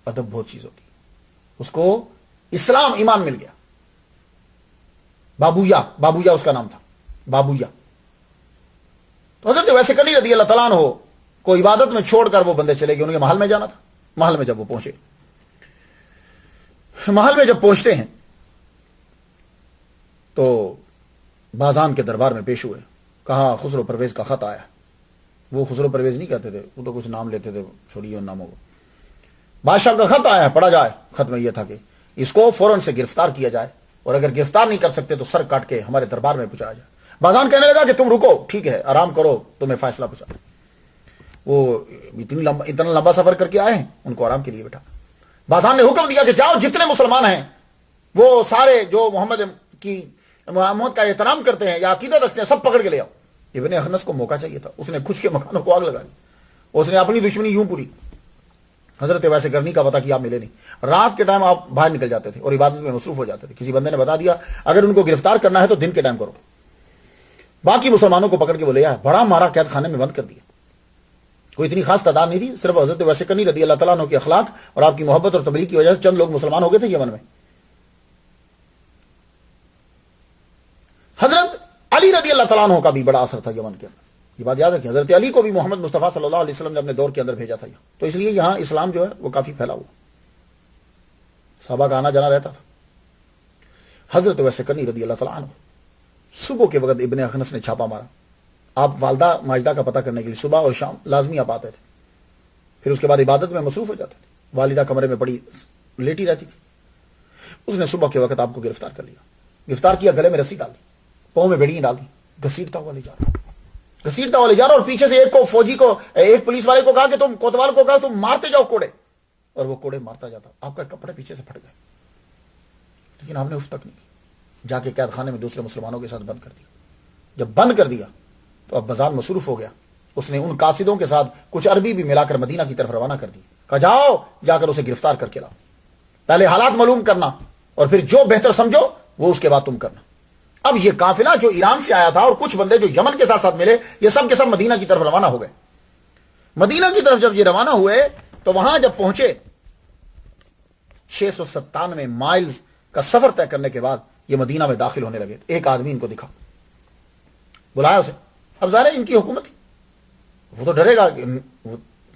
ادب بہت چیز ہوتی ہے. اس کو اسلام، ایمان مل گیا. بابویا اس کا نام تھا، بابویا. تو حضرت ویسے کرنی رضی اللہ تعالیٰ عنہ کو عبادت میں چھوڑ کر وہ بندے چلے گئے. انہیں محل میں جانا تھا. محل میں جب وہ پہنچے، محل میں جب پہنچتے ہیں تو بازان کے دربار میں پیش ہوئے. کہا خسرو پرویز کا خط آیا. وہ خسرو پرویز نہیں کہتے تھے، وہ تو کچھ نام لیتے تھے، چھوڑیے ان ناموں کو. بادشاہ کا خط آیا، پڑھا جائے. خط میں یہ تھا کہ اس کو فوراً سے گرفتار کیا جائے، اور اگر گرفتار نہیں کر سکتے تو سر کاٹ کے ہمارے دربار میں پہنچایا جائے. بازان کہنے لگا کہ تم رکو، ٹھیک ہے، آرام کرو، تمہیں فیصلہ پہنچا. وہ اتنا لمبا سفر کر کے آئے ہیں، ان کو آرام کے لیے بیٹھا. بازان نے حکم دیا کہ جاؤ، جتنے مسلمان ہیں وہ سارے جو محمد کا احترام کرتے ہیں یا عقیدت رکھتے ہیں، سب پکڑ کے لے آؤ. ابن اخنس کو موقع چاہیے تھا. اس نے کچھ کے مکانوں کو آگ لگا دی. اس نے اپنی دشمنی یوں پوری. حضرت ویسے کرنی کا پتہ کہ آپ ملے نہیں. رات کے ٹائم آپ باہر نکل جاتے تھے اور عبادت میں مصروف ہو جاتے تھے. کسی بندے نے بتا دیا اگر ان کو گرفتار کرنا ہے تو دن کے ٹائم کرو. باقی مسلمانوں کو پکڑ کے وہ لے آیا، بڑا مارا، قید خانے میں بند کر دیا. کوئی اتنی خاص تعداد نہیں تھی، صرف حضرت ویسے کرنی رضی اللہ تعالیٰ عنہ کے اخلاق اور آپ کی محبت اور تبلیغ کی وجہ سے چند لوگ مسلمان ہو گئے تھے یمن میں. حضرت علی رضی اللہ تعالیٰ عنہ کا بھی بڑا اثر تھا یمن کے اندر. یہ بات یاد رکھیں، حضرت علی کو بھی محمد مصطفیٰ صلی اللہ علیہ وسلم نے اپنے دور کے اندر بھیجا تھا. تو اس لیے یہاں اسلام جو ہے وہ کافی پھیلا ہوا، صحابہ کا آنا جانا رہتا تھا. حضرت ویسے کرنی رضی اللہ تعالیٰ عنہ صبح کے وقت ابن اخنس نے چھاپا مارا. آپ والدہ ماجدہ کا پتہ کرنے کے لیے صبح اور شام لازمی آپ آتے تھے. پھر اس کے بعد عبادت میں مصروف ہو جاتے تھے. والدہ کمرے میں پڑی لیٹی رہتی تھی. اس نے صبح کے وقت آپ کو گرفتار کر لیا. گرفتار کیا، گلے میں رسی ڈال دی، پاؤں میں بیڑیاں ڈال دی، گھسیٹتا ہوا لے جا رہا اور پیچھے سے ایک کو فوجی کو، ایک پولیس والے کو کہا کہ تم کوتوال کو کہا تم مارتے جاؤ کوڑے. اور وہ کوڑے مارتا جاتا. آپ کا کپڑے پیچھے سے پھٹ گئے، لیکن آپ نے اف تک نہیں کی. جا کے قید خانے میں دوسرے مسلمانوں کے ساتھ بند کر دیا. جب بند کر دیا تو اب بازار مصروف ہو گیا. اس نے ان قاصدوں کے ساتھ کچھ عربی بھی ملا کر مدینہ کی طرف روانہ کر دی. کہا جاؤ، جا کر اسے گرفتار کر کے لاؤ. پہلے حالات معلوم کرنا اور پھر جو بہتر سمجھو وہ اس کے بعد تم کرنا. اب یہ قافلہ جو ایران سے آیا تھا اور کچھ بندے جو یمن کے ساتھ ساتھ ملے، یہ سب کے سب مدینہ کی طرف روانہ ہو گئے. مدینہ کی طرف جب یہ روانہ ہوئے تو وہاں جب پہنچے 697 مائلز کا سفر طے کرنے کے بعد یہ مدینہ میں داخل ہونے لگے. ایک آدمی ان کو دکھا، بلایا اسے. اب ظاہر ہے ان کی حکومت تھی، وہ تو ڈرے گا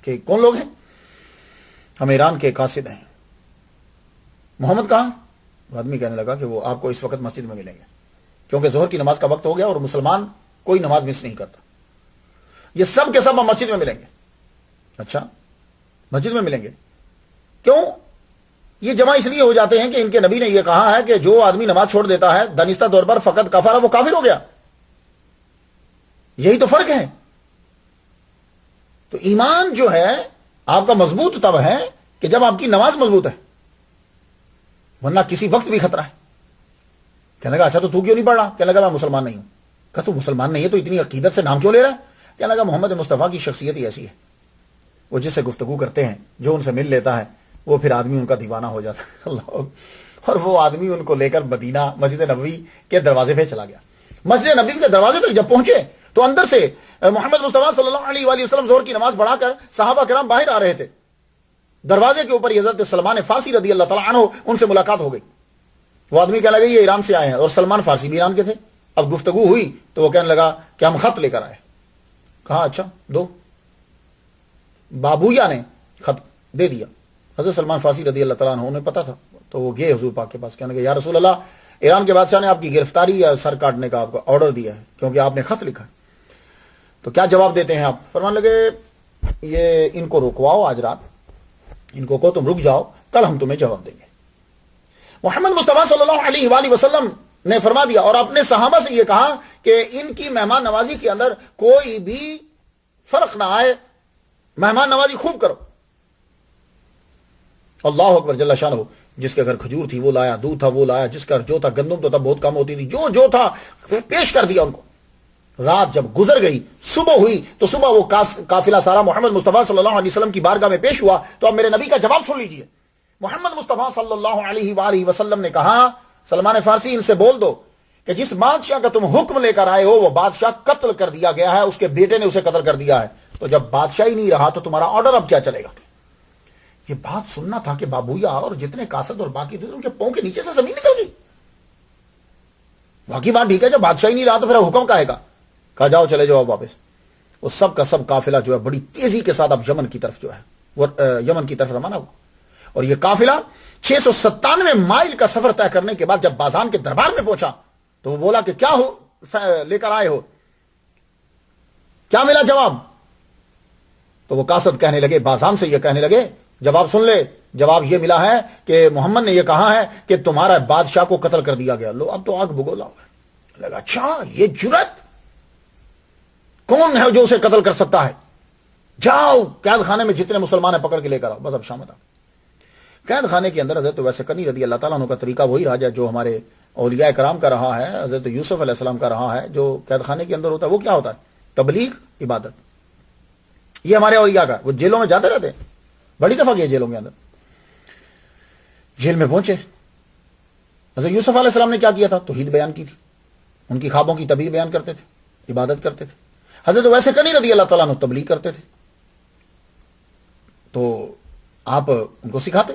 کہ کون لوگ ہیں. ہم ایران کے قاصد ہیں. محمد کہاں؟ وہ آدمی کہنے لگا کہ وہ آپ کو اس وقت مسجد میں ملیں گے، کیونکہ ظہر کی نماز کا وقت ہو گیا اور مسلمان کوئی نماز مس نہیں کرتا. یہ سب کے سب ہم مسجد میں ملیں گے. اچھا، مسجد میں ملیں گے. کیوں؟ یہ جمع اس لیے ہو جاتے ہیں کہ ان کے نبی نے یہ کہا ہے کہ جو آدمی نماز چھوڑ دیتا ہے دانستہ طور پر فقط کفر، وہ کافر ہو گیا. یہی تو فرق ہے. تو ایمان جو ہے آپ کا مضبوط تب ہے کہ جب آپ کی نماز مضبوط ہے، ورنہ کسی وقت بھی خطرہ ہے. کہنے لگا اچھا تو کیوں نہیں پڑھ رہا؟ کہنے لگا میں مسلمان نہیں ہوں. کہا تو مسلمان نہیں ہے تو اتنی عقیدت سے نام کیوں لے رہا ہے؟ کہنے لگا محمد مصطفیٰ کی شخصیت ہی ایسی ہے، وہ جس سے گفتگو کرتے ہیں، جو ان سے مل لیتا ہے، وہ پھر آدمی ان کا دیوانہ ہو جاتا ہے. اللہ. اور وہ آدمی ان کو لے کر مدینہ مسجد نبوی کے دروازے پہ چلا گیا. مسجد نبوی کے دروازے تک جب پہنچے تو اندر سے محمد مصطفیٰ صلی اللہ علیہ وآلہ وسلم ظہر کی نماز پڑھا کر صحابہ کرام باہر آ رہے تھے. دروازے کے اوپر حضرت سلمان فارسی رضی اللہ تعالیٰ عنہ ان سے ملاقات ہو گئی. وہ آدمی کہنے لگا یہ ایران سے آئے ہیں، اور سلمان فارسی بھی ایران کے تھے. اب گفتگو ہوئی تو وہ کہنے لگا کہ ہم خط لے کر آئے. کہا اچھا دو. بابویا نے خط دے دیا. حضرت سلمان فارسی رضی اللہ تعالیٰ عنہ انہیں پتا تھا تو وہ گئے حضور پاک کے پاس. کہنے لگے یا رسول اللہ، ایران کے بادشاہ نے آپ کی گرفتاری یا سر کاٹنے کا آپ کو آرڈر دیا ہے کیونکہ آپ نے خط لکھا ہے، تو کیا جواب دیتے ہیں آپ؟ فرمان لگے یہ ان کو رکواؤ، آج رات ان کو کہو تم رک جاؤ، کل ہم تمہیں جواب دیں گے. محمد مصطفیٰ صلی اللہ علیہ وآلہ وسلم نے فرما دیا اور اپنے صحابہ سے یہ کہا کہ ان کی مہمان نوازی کے اندر کوئی بھی فرق نہ آئے، مہمان نوازی خوب کرو. اللہ اکبر جل شانہ. جس کے گھر کھجور تھی وہ لایا، دودھ تھا وہ لایا، جس کا جو تھا گندم تو تب بہت کم ہوتی تھی، جو تھا پیش کر دیا ان کو. رات جب گزر گئی، صبح ہوئی تو صبح وہ قافلہ سارا محمد مصطفیٰ صلی اللہ علیہ وسلم کی بارگاہ میں پیش ہوا. تو اب میرے نبی کا جواب سن لیجئے. محمد مصطفیٰ صلی اللہ علیہ وآلہ وسلم نے کہا سلمان فارسی ان سے بول دو کہ جس بادشاہ کا تم حکم لے کر آئے ہو وہ بادشاہ قتل کر دیا گیا ہے، اس کے بیٹے نے اسے قتل کر دیا ہے. تو جب بادشاہ ہی نہیں رہا تو تمہارا آرڈر اب کیا چلے گا؟ یہ بات سننا تھا کہ بابویا اور جتنے قاصد اور باقی تھے ان کے پاؤں کے نیچے سے زمین نکل گئی. باقی بات ٹھیک ہے، جب بادشاہ ہی نہیں رہا تو پھر حکم کا ہے گا. کہا جاؤ چلے جاؤ واپس. وہ سب کا سب قافلہ جو ہے بڑی تیزی کے ساتھ اب یمن کی طرف جو ہے وہ یمن کی طرف روانہ ہوا. اور یہ قافلہ 697 مائل کا سفر طے کرنے کے بعد جب بازان کے دربار میں پہنچا تو وہ بولا کہ کیا ہو لے کر آئے ہو، کیا ملا جواب؟ تو وہ قاصد کہنے لگے، بازان سے یہ کہنے لگے جواب سن لے، جواب یہ ملا ہے کہ محمد نے یہ کہا ہے کہ تمہارا بادشاہ کو قتل کر دیا گیا. لو اب تو آگ بگولا ہوگا. لگا اچھا یہ جرت کون ہے جو اسے قتل کر سکتا ہے؟ جاؤ قید خانے میں جتنے مسلمان ہیں پکڑ کے لے کر آؤ. بس اب شامت آ. قید خانے کے اندر حضرت ویسے کنی رضی اللہ تعالیٰ عنہ کا طریقہ وہی رہا جو ہمارے اولیاء کرام کا رہا ہے، حضرت یوسف علیہ السلام کا رہا ہے. جو قید خانے کے اندر ہوتا ہے وہ کیا ہوتا ہے؟ تبلیغ، عبادت. یہ ہمارے اولیاء کا، وہ جیلوں میں جاتے رہتے ہیں، بڑی دفعہ گئے جیلوں کے اندر. جیل میں پہنچے، حضرت یوسف علیہ السلام نے کیا کیا تھا؟ توحید بیان کی تھی، ان کی خوابوں کی تعبیر بیان کرتے تھے، عبادت کرتے تھے. حضرت ویسے کنی رضی اللہ تعالیٰ عنہ تبلیغ کرتے تھے، تو آپ ان کو سکھاتے.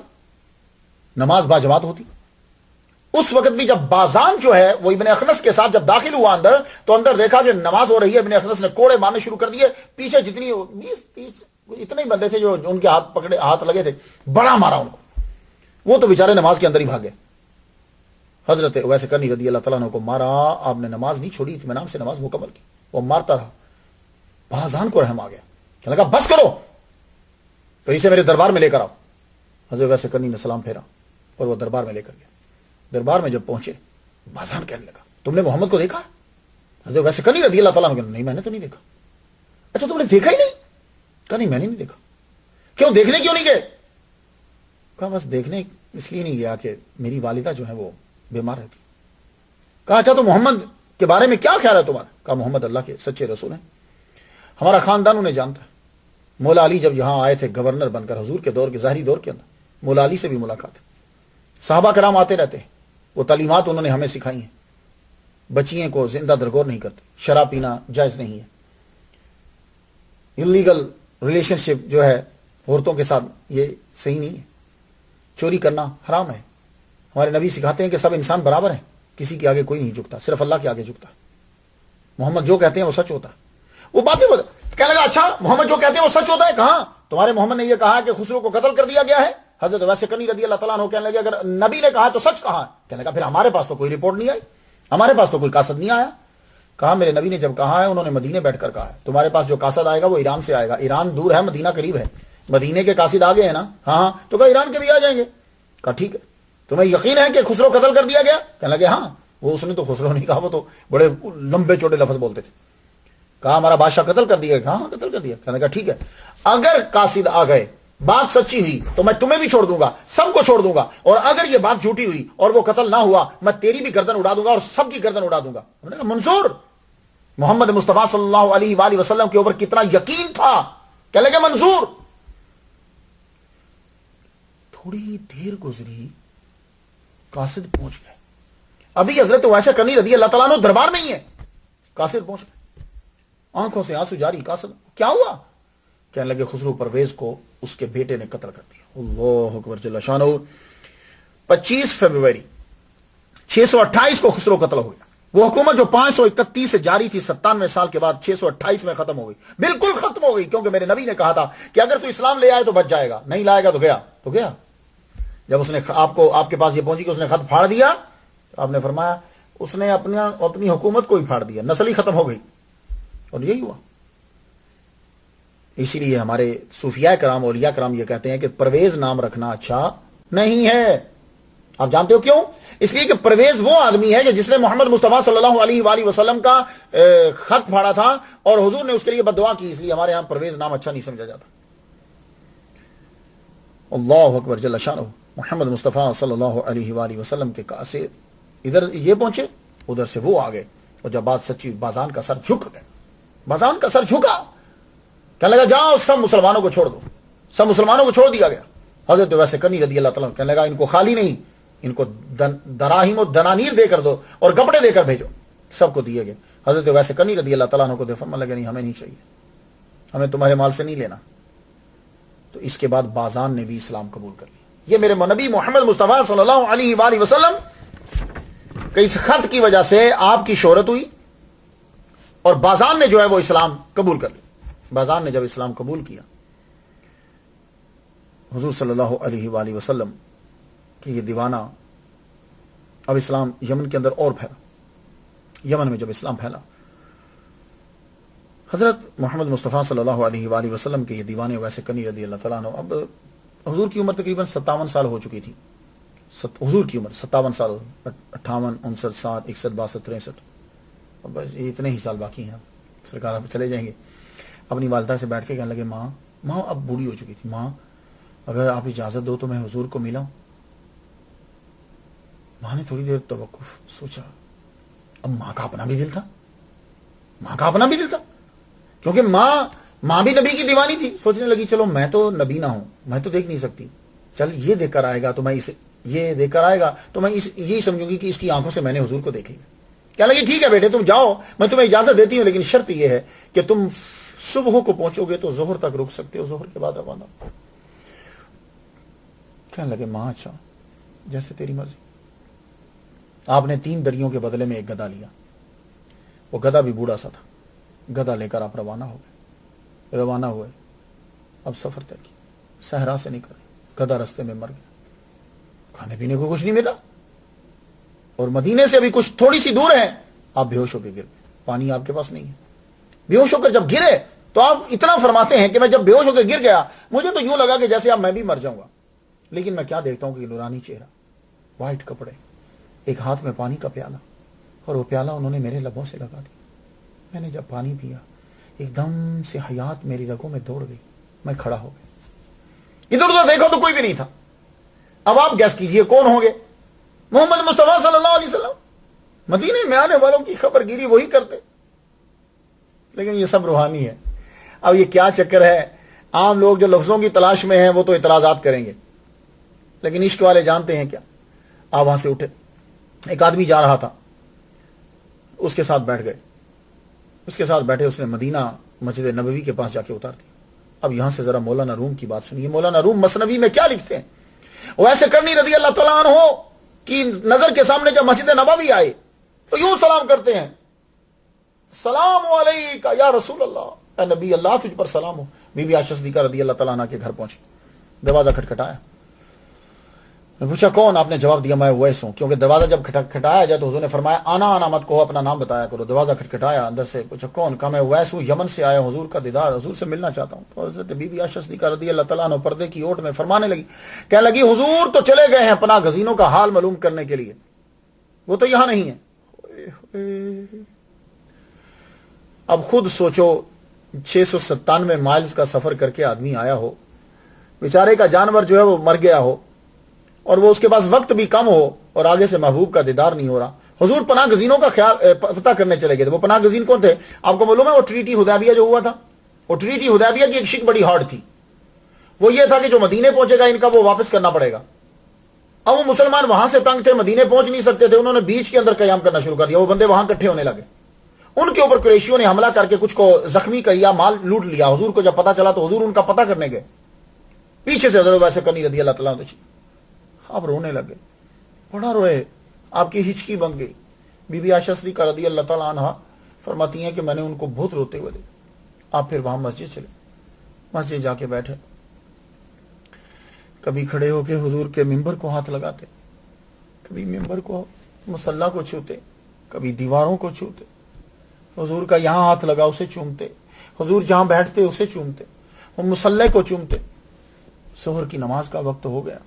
نماز با جماعت ہوتی. اس وقت بھی جب بازان جو ہے وہ ابن اخنس کے ساتھ جب داخل ہوا اندر تو اندر دیکھا کہ نماز ہو رہی ہے. ابن اخنس نے کوڑے مارنے شروع کر دیے. پیچھے جتنی 20-30 اتنے ہی بندے تھے جو ان کے ہاتھ لگے تھے، بڑا مارا ان کو. وہ تو بیچارے نماز کے اندر ہی بھاگے. حضرت ویسے کرنی رضی اللہ تعالیٰ عنہ کو مارا. آپ نے نماز نہیں چھوڑی، اطمینان سے نماز مکمل کی. وہ مارتا رہا. بازان کو رحم آ گیا، کہنے لگا بس کرو، تو اسے میرے دربار میں لے کر آؤ. حضرت ویسے کرنی نے سلام پھیرا اور وہ دربار میں لے کر گیا. دربار میں جب پہنچے بازان کہنے لگا تم نے محمد کو دیکھا؟ حضرت ویسے کرنی رضی اللہ تعالیٰ عنہ نہیں میں نے تو نہیں دیکھا. اچھا تم نے دیکھا ہی نہیں؟ کہا نہیں میں نے نہیں دیکھا. کیوں دیکھنے کیوں نہیں گئے؟ کہا بس دیکھنے اس لیے نہیں گیا کہ میری والدہ جو ہے وہ بیمار رہتی. کہا اچھا تو محمد کے بارے میں کیا خیال ہے تمہارا؟ کہا محمد اللہ کے سچے رسول ہیں، ہمارا خاندان انہیں جانتا ہے. مولا علی جب یہاں آئے تھے گورنر بن کر حضور کے دور کے ظاہری دور کے اندر، مولا علی سے بھی ملاقات ہے. صحابہ کرام آتے رہتے ہیں، وہ تعلیمات انہوں نے ہمیں سکھائی ہیں. بچیوں کو زندہ درگور نہیں کرتے, شراب پینا جائز نہیں ہے, انلیگل ریلیشن شپ جو ہے عورتوں کے ساتھ یہ صحیح نہیں ہے, چوری کرنا حرام ہے. ہمارے نبی سکھاتے ہیں کہ سب انسان برابر ہیں, کسی کے آگے کوئی نہیں جھکتا, صرف اللہ کے آگے جھکتا ہے. محمد جو کہتے ہیں وہ سچ ہوتا ہے. وہ باتیں کہنے لگا اچھا محمد جو کہتے ہیں وہ سچ ہوتا ہے, کہاں تمہارے محمد نے یہ کہا کہ خسرو کو قتل کر دیا گیا ہے؟ حضرت ویسے کنی رضی اللہ تعالیٰ عنہ کہنے لگے اگر نبی نے کہا تو سچ کہا. کہنے لگا پھر ہمارے پاس تو کوئی رپورٹ نہیں آئی, ہمارے پاس تو کوئی قاصد نہیں آیا. کہا میرے نبی نے جب کہا ہے انہوں نے مدینے بیٹھ کر کہا ہے, تمہارے پاس جو قاصد آئے گا وہ ایران سے آئے گا, ایران دور ہے مدینہ قریب ہے, مدینے کے قاصد آگے ہیں نا. ہاں تو کہا ایران کے بھی آ جائیں گے. کہا ٹھیک ہے, تمہیں یقین ہے کہ خسرو قتل کر دیا گیا؟ کہنے لگے ہاں. وہ اس نے تو خسرو نہیں کہا, وہ تو بڑے لمبے چوٹے لفظ بولتے تھے. کہا ہمارا بادشاہ قتل کر دیا. کہا ہاں قتل کر دیا. کہنے لگا ٹھیک ہے, اگر قاصد آ گئے بات سچی ہوئی تو میں تمہیں بھی چھوڑ دوں گا, سب کو چھوڑ دوں گا, اور اگر یہ بات جھوٹی ہوئی اور وہ قتل نہ ہوا میں تیری بھی گردن اڑا دوں گا اور سب کی گردن اڑا دوں گا. ہم نے کہا منظور, محمد مصطفیٰ صلی اللہ علیہ وآلہ وسلم کے اوپر کتنا یقین تھا. کہنے لگے منظور. تھوڑی دیر گزری, قاصد پہنچ گئے. ابھی حضرت ویسے کرنی رضی اللہ تعالیٰ عنہ دربار نہیں ہے, قاصد پہنچ گئے, آنکھوں سے آنسو جاری. قاصد کیا ہوا؟ کہنے لگے خسرو پرویز کو اس کے بیٹے نے قتل کر دیا. اللہ اکبر جل شانہ. 25 فروری 628 کو خسرو قتل ہو گیا. وہ حکومت جو 531 سے جاری تھی 97 سال کے بعد 628 میں ختم ہو گئی, بالکل ختم ہو گئی, کیونکہ میرے نبی نے کہا تھا کہ اگر تو اسلام لے آئے تو بچ جائے گا, نہیں لائے گا تو گیا. جب اس نے آپ کے پاس یہ پہنچی کہ اس نے خط پھاڑ دیا, آپ نے فرمایا اس نے اپنی حکومت کو ہی پھاڑ دیا, نسل ہی ختم ہو گئی. اور یہی ہوا. اسی لیے ہمارے صوفیاء کرام اولیاء کرام یہ کہتے ہیں کہ پرویز نام رکھنا اچھا نہیں ہے. آپ جانتے ہو کیوں؟ اس لیے کہ پرویز وہ آدمی ہے کہ جس نے محمد مصطفیٰ صلی اللہ علیہ وآلہ وسلم کا خط پھاڑا تھا اور حضور نے اس کے لیے بد دعا کی, اس لیے ہمارے ہاں پرویز نام اچھا نہیں سمجھا جاتا. اللہ اکبر جل شانہ. محمد مصطفیٰ صلی اللہ علیہ وآلہ وسلم کے قاصد ادھر یہ پہنچے, ادھر سے وہ آگے, اور جب بات سچی بازان کا سر جھک گئے. بازان کا سر جھکا, کہنے لگا جاؤ سب مسلمانوں کو چھوڑ دو. سب مسلمانوں کو چھوڑ دیا گیا. حضرت ویسے کنی رضی اللہ تعالیٰ کہنے لگا ان کو خالی نہیں, ان کو دراہیم و دنانیر دے کر دو اور کپڑے دے کر بھیجو. سب کو دیے گئے. حضرت ویسے کنی رضی اللہ تعالیٰ کو دے, فرمانے لگے نہیں ہمیں نہیں چاہیے, ہمیں تمہارے مال سے نہیں لینا. تو اس کے بعد بازان نے بھی اسلام قبول کر لیا. یہ میرے نبی محمد مصطفیٰ صلی اللہ علیہ وآلہ وسلم کہ اس خط کی وجہ سے آپ کی شہرت ہوئی اور بازان نے جو ہے وہ اسلام قبول کر لیا. بازان نے جب اسلام قبول کیا, حضور صلی اللہ علیہ وآلہ وسلم کہ یہ دیوانہ, اب اسلام یمن کے اندر اور پھیلا. یمن میں جب اسلام پھیلا, حضرت محمد مصطفیٰ صلی اللہ علیہ وآلہ وسلم کے یہ دیوانے ویسے کنی رضی اللہ تعالیٰ عنہ, اب حضور کی عمر تقریباً 57 سال ہو چکی تھی. حضور کی عمر 57 سال, 58 59 60 61 62 63, بس اتنے ہی سال باقی ہیں. سرکار اب چلے جائیں گے. اپنی والدہ سے بیٹھ کے کہنے لگے ماں اب بوڑھی ہو چکی تھی, ماں اگر آپ اجازت دو تو میں حضور کو ملا. ماں نے تھوڑی دیر توقف سوچا. اب ماں کا اپنا بھی دل تھا, کیونکہ ماں بھی نبی کی دیوانی تھی. سوچنے لگی چلو میں تو نبی نہ ہوں, میں تو دیکھ نہیں سکتی, چل یہ دیکھ کر آئے گا تو میں یہی سمجھوں گی کہ اس کی آنکھوں سے میں نے حضور کو دیکھ لیا. کہنے لگی ٹھیک ہے بیٹے تم جاؤ, میں تمہیں اجازت دیتی ہوں, لیکن شرط یہ ہے کہ تم صبح کو پہنچو گے تو ظہر تک رک سکتے ہو, ظہر کے بعد روانہ. کہنے لگے ماں اچھا جیسے تیری مرضی. آپ نے 3 دریوں کے بدلے میں ایک گدھا لیا. وہ گدھا بھی بوڑھا سا تھا. گدھا لے کر آپ روانہ ہوئے. اب سفر طے کی, صحرا سے نکلے. گدھا رستے میں مر گیا. کھانے پینے کو کچھ نہیں ملا, اور مدینے سے بھی کچھ تھوڑی سی دور ہے. آپ بے ہوش ہو کے گر گئے. پانی آپ کے پاس نہیں ہے. بے ہوش ہو کر جب گرے تو آپ اتنا فرماتے ہیں کہ میں جب بے ہوش ہو کے گر گیا مجھے تو یوں لگا کہ جیسے اب میں بھی مر جاؤں گا, لیکن میں کیا دیکھتا ہوں کہ نورانی چہرہ, وائٹ کپڑے, ایک ہاتھ میں پانی کا پیالہ, اور وہ پیالہ انہوں نے میرے لبوں سے لگا دیا. میں نے جب پانی پیا ایک دم سے حیات میری رگوں میں دوڑ گئی. میں کھڑا ہو گیا. ادھر ادھر دیکھو تو کوئی بھی نہیں تھا. اب آپ گیس کیجئے کون ہوں گے؟ محمد مصطفیٰ صلی اللہ علیہ وسلم. مدینے میں آنے والوں کی خبر گیری وہی کرتے, لیکن یہ سب روحانی ہے. اب یہ کیا چکر ہے, عام لوگ جو لفظوں کی تلاش میں ہیں وہ تو اعتراضات کریں گے, لیکن عشق والے جانتے ہیں کیا. آپ وہاں سے اٹھے, ایک آدمی جا رہا تھا، اس کے ساتھ بیٹھ گئے، اس کے ساتھ بیٹھے، اس نے مدینہ مسجد نبوی کے پاس جا کے اتار دیا۔ اب یہاں سے ذرا مولانا روم کی بات سنیے، مولانا روم مثنوی میں کیا لکھتے ہیں؟ ویسے کرنی رضی اللہ تعالیٰ عنہ کی نظر کے سامنے جب مسجد نبوی آئے تو یوں سلام کرتے ہیں، سلام علیکہ یا رسول اللہ، اے نبی اللہ تجھ پر سلام ہو۔ بی بی عائشہ صدیقہ رضی اللہ تعالیٰ عنہ کے گھر پہنچی، دروازہ کھٹکھٹایا، میں پوچھا کون؟ آپ نے جواب دیا میں اویس ہوں، کیونکہ دروازہ جب کھٹکھٹایا جائے تو حضور نے فرمایا آنا آنا مت کہو، اپنا نام بتایا کرو۔ دروازہ کھٹکھٹایا، اندر سے پوچھا کون؟ کہا میں اویس ہوں، یمن سے آیا، حضور کا دیدار، حضور سے ملنا چاہتا ہوں۔ تو حضرت بی بی عائشہ صدیقہ رضی اللہ تعالیٰ عنہ پردے کی اوٹ میں فرمانے لگی، کہنے لگی حضور تو چلے گئے ہیں پناہ گزینوں کا حال معلوم کرنے کے لیے، وہ تو یہاں نہیں ہے۔ اب خود سوچو 697 مائلز کا سفر کر کے آدمی آیا ہو، بیچارے کا جانور جو ہے وہ مر گیا ہو، اور وہ اس کے پاس وقت بھی کم ہو، اور آگے سے محبوب کا دیدار نہیں ہو رہا۔ حضور پناہ گزینوں کا خیال پتہ کرنے چلے گئے تھے۔ وہ پناہ گزین کون تھے آپ کو معلوم ہے؟ وہ ٹریٹی حدیبیہ جو ہوا تھا، وہ ٹریٹی حدیبیہ کی ایک شک بڑی ہارڈ تھی، وہ یہ تھا کہ جو مدینے پہنچے گا ان کا وہ واپس کرنا پڑے گا۔ اب وہ مسلمان وہاں سے تنگ تھے، مدینے پہنچ نہیں سکتے تھے، انہوں نے بیچ کے اندر قیام کرنا شروع کر دیا، وہ بندے وہاں اکٹھے ہونے لگے، ان کے اوپر قریشیوں نے حملہ کر کے کچھ کو زخمی کیا، مال لوٹ لیا۔ حضور کو جب پتا چلا تو حضور ان کا پتہ کرنے گئے، پیچھے سے حضرت ویسے کرنی رضی اللہ تعالیٰ عنہ آپ رونے لگے، بڑا روئے، آپ کی ہچکی بن گئی۔ بی بی عائشہ صدیقہ رضی اللہ تعالیٰ عنہ فرماتی ہیں کہ میں نے ان کو بہت روتے ہوئے دیکھا۔ آپ پھر وہاں مسجد چلے، مسجد جا کے بیٹھے، کبھی کھڑے ہو کے حضور کے ممبر کو ہاتھ لگاتے، کبھی ممبر کو، مصلی کو چھوتے، کبھی دیواروں کو چھوتے، حضور کا یہاں ہاتھ لگا اسے چومتے، حضور جہاں بیٹھتے اسے چومتے، وہ مصلی کو چومتے۔ ظہر کی نماز کا وقت ہو گیا،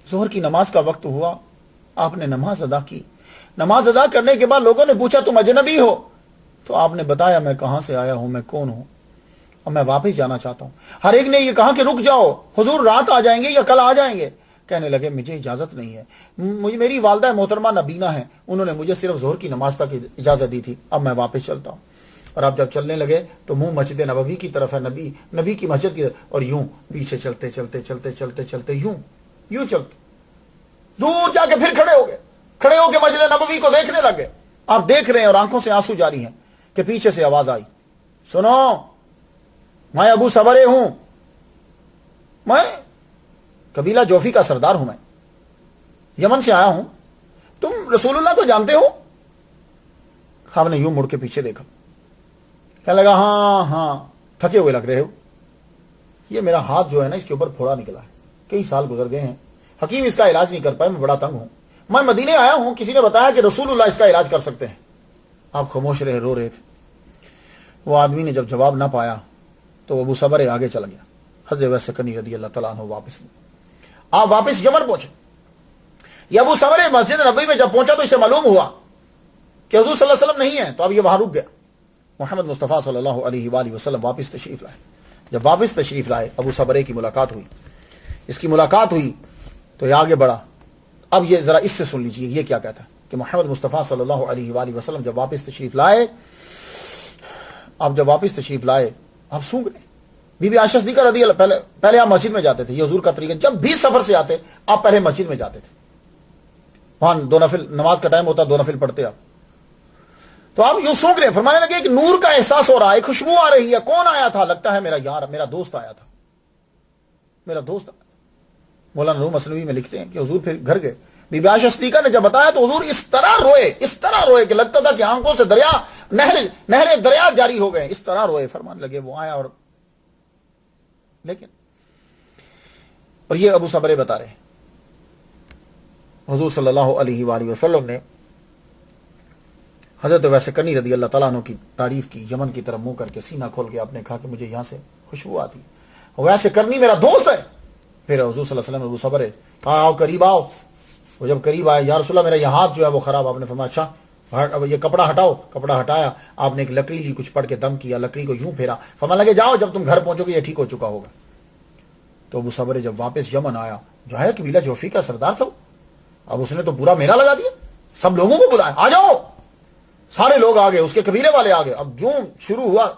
ظہر کی نماز کا وقت ہوا، آپ نے نماز ادا کی۔ نماز ادا کرنے کے بعد لوگوں نے پوچھا تم اجنبی ہو؟ تو آپ نے بتایا میں کہاں سے آیا ہوں، میں کون ہوں، اور میں واپس جانا چاہتا ہوں۔ ہر ایک نے یہ کہا کہ رک جاؤ، حضور رات آ جائیں گے یا کل آ جائیں گے؟ کہنے لگے مجھے اجازت نہیں ہے، میری والدہ محترمہ نبینہ ہیں، انہوں نے مجھے صرف ظہر کی نماز تک اجازت دی تھی، اب میں واپس چلتا ہوں۔ اور آپ جب چلنے لگے تو منہ مسجد نبوی کی طرف ہے، نبی کی مسجد کی طرف، اور یوں پیچھے چلتے چلتے چلتے چلتے چلتے یوں چلتے دور جا کے پھر کھڑے ہو کے مسجد نبوی کو دیکھنے لگے۔ آپ دیکھ رہے ہیں اور آنکھوں سے آنسو جاری ہیں کہ پیچھے سے آواز آئی، سنو میں ابو صبرے ہوں، میں قبیلہ جوفی کا سردار ہوں، میں یمن سے آیا ہوں، تم رسول اللہ کو جانتے ہو؟ آپ نے یوں مڑ کے پیچھے دیکھا، کہنے لگا ہاں تھکے ہوئے لگ رہے ہو، یہ میرا ہاتھ جو ہے نا اس کے اوپر پھوڑا نکلا ہے، کئی سال گزر گئے ہیں، حکیم اس کا علاج نہیں کر پائے، میں بڑا تنگ ہوں، میں مدینے آیا ہوں، کسی نے بتایا کہ رسول اللہ اس کا علاج کر سکتے ہیں۔ آپ خاموش رہے، رو رہے تھے۔ وہ آدمی نے جب جواب نہ پایا تو ابو صبر آگے چلا گیا، حضرت اویس سکنی رضی اللہ تعالیٰ عنہ واپس گئے۔ آپ واپس یمن پہنچے، یہ ابو صبر مسجد نبوی میں جب پہنچا تو اسے معلوم ہوا کہ حضور صلی اللہ علیہ وسلم نہیں ہے، تو اب یہ وہاں رک گیا۔ محمد مصطفیٰ صلی اللہ علیہ وآلہ وسلم واپس تشریف لائے۔ جب واپس تشریف لائے ابو صبرے کی ملاقات ہوئی، اس کی ملاقات ہوئی تو یہ آگے بڑھا۔ اب یہ ذرا اس سے سن لیجئے یہ کیا کہتا ہے کہ محمد مصطفیٰ صلی اللہ علیہ وآلہ وسلم جب واپس تشریف لائے، آپ سونگ رہے۔ بی بی عائشہ صدیقہ رضی اللہ پہلے آپ مسجد میں جاتے تھے، یہ حضور کا طریقہ، جب بھی سفر سے آتے آپ پہلے مسجد میں جاتے تھے، وہاں دو نفل نماز کا ٹائم ہوتا، دو نفل پڑھتے آپ۔ تو آپ یوں سونگ رہے، فرمانے لگے ایک نور کا احساس ہو رہا ہے، خوشبو آ رہی ہے، کون آیا تھا؟ لگتا ہے میرا یار، میرا دوست آیا تھا، میرا دوست۔ مولانا روم مثنوی میں لکھتے ہیں کہ حضور پھر گھر گئے، بی بی عائشہ صدیقہ نے جب بتایا تو حضور اس طرح روئے کہ لگتا تھا کہ آنکھوں سے نہر دریا جاری ہو گئے، اس طرح روئے۔ فرمانے لگے وہ آیا اور لیکن، اور یہ ابو صبرے بتا رہے ہیں حضور صلی اللہ علیہ وآلہ وسلم نے حضرت اویس سکنی رضی اللہ تعالیٰ عنہ کی تعریف کی، یمن کی طرف منہ کر کے سینہ کھول کے آپ نے کہا کہ مجھے یہاں سے خوشبو آتی ہے، اویس سکنی میرا دوست ہے۔ پھر حضور صلی اللہ علیہ وسلم ابو صبرے کہا آؤ قریب آؤ۔ وہ جب قریب آئے، یا رسول اللہ میرا یہ ہاتھ جو ہے وہ خراب، آپ نے فرمایا اچھا یہ کپڑا ہٹاؤ۔ کپڑا ہٹایا، آپ نے ایک لکڑی لی، کچھ پڑھ کے دم کیا، لکڑی کو یوں پھیرا، فرمانے لگے جاؤ جب تم گھر پہنچو گے یہ ٹھیک ہو چکا ہوگا۔ تو ابو صبرے جب واپس یمن آیا، جو ہے قبیلہ جوفی کا سردار تھا، اب اس نے تو پورا میلہ لگا دیا، سب لوگوں کو بلایا آ جاؤ، سارے لوگ آ گئے، اس کے قبیلے والے آ گئے۔ اب جو شروع ہوا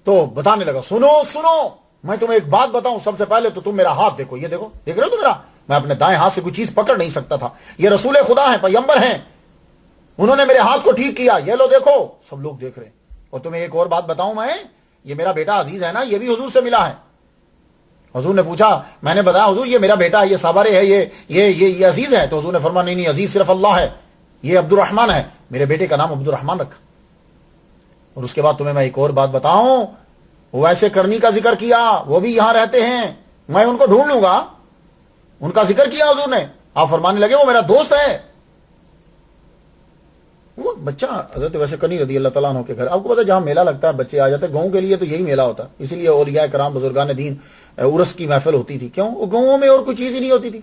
تو بتانے لگا، سنو میں تمہیں ایک بات بتاؤں، سب سے پہلے تو تم میرا ہاتھ دیکھو، یہ دیکھو، دیکھ رہے ہو تو میرا، میں اپنے دائیں ہاتھ سے کوئی چیز پکڑ نہیں سکتا تھا. یہ رسول خدا ہیں، پیغمبر ہیں، انہوں نے میرے ہاتھ کو ٹھیک کیا. یہ لو دیکھو، سب لوگ دیکھ رہے ہیں. اور تمہیں ایک اور بات بتاؤں، میں یہ میرا بیٹا عزیز ہے نا، یہ بھی حضور سے ملا ہے. حضور نے پوچھا، میں نے بتایا حضور یہ میرا بیٹا ہے، یہ صابر ہے، یہ عزیز ہے. تو حضور نے فرمایا نہیں عزیز صرف اللہ ہے، یہ عبد الرحمن ہے. میرے بیٹے کا نام عبد الرحمن رکھا. اور اس کے بعد تمہیں میں ایک اور بات بتاؤں، ویسے کرنی کا ذکر کیا، وہ بھی یہاں رہتے ہیں، میں ان کو ڈھونڈ لوں گا. ان کا ذکر کیا حضور نے. آپ فرمانے لگے وہ میرا دوست ہے. وہ بچہ حضرت ویسے کرنی رضی اللہ تعالیٰ عنہ کے گھر، آپ کو پتا جہاں میلہ لگتا ہے بچے آ جاتے ہیں. گاؤں کے لیے تو یہی میلہ ہوتا ہے، اسی لیے اولیاء کرام بزرگان دین عرس کی محفل ہوتی تھی. کیوں؟ وہ گاؤں میں اور کوئی چیز ہی نہیں ہوتی تھی.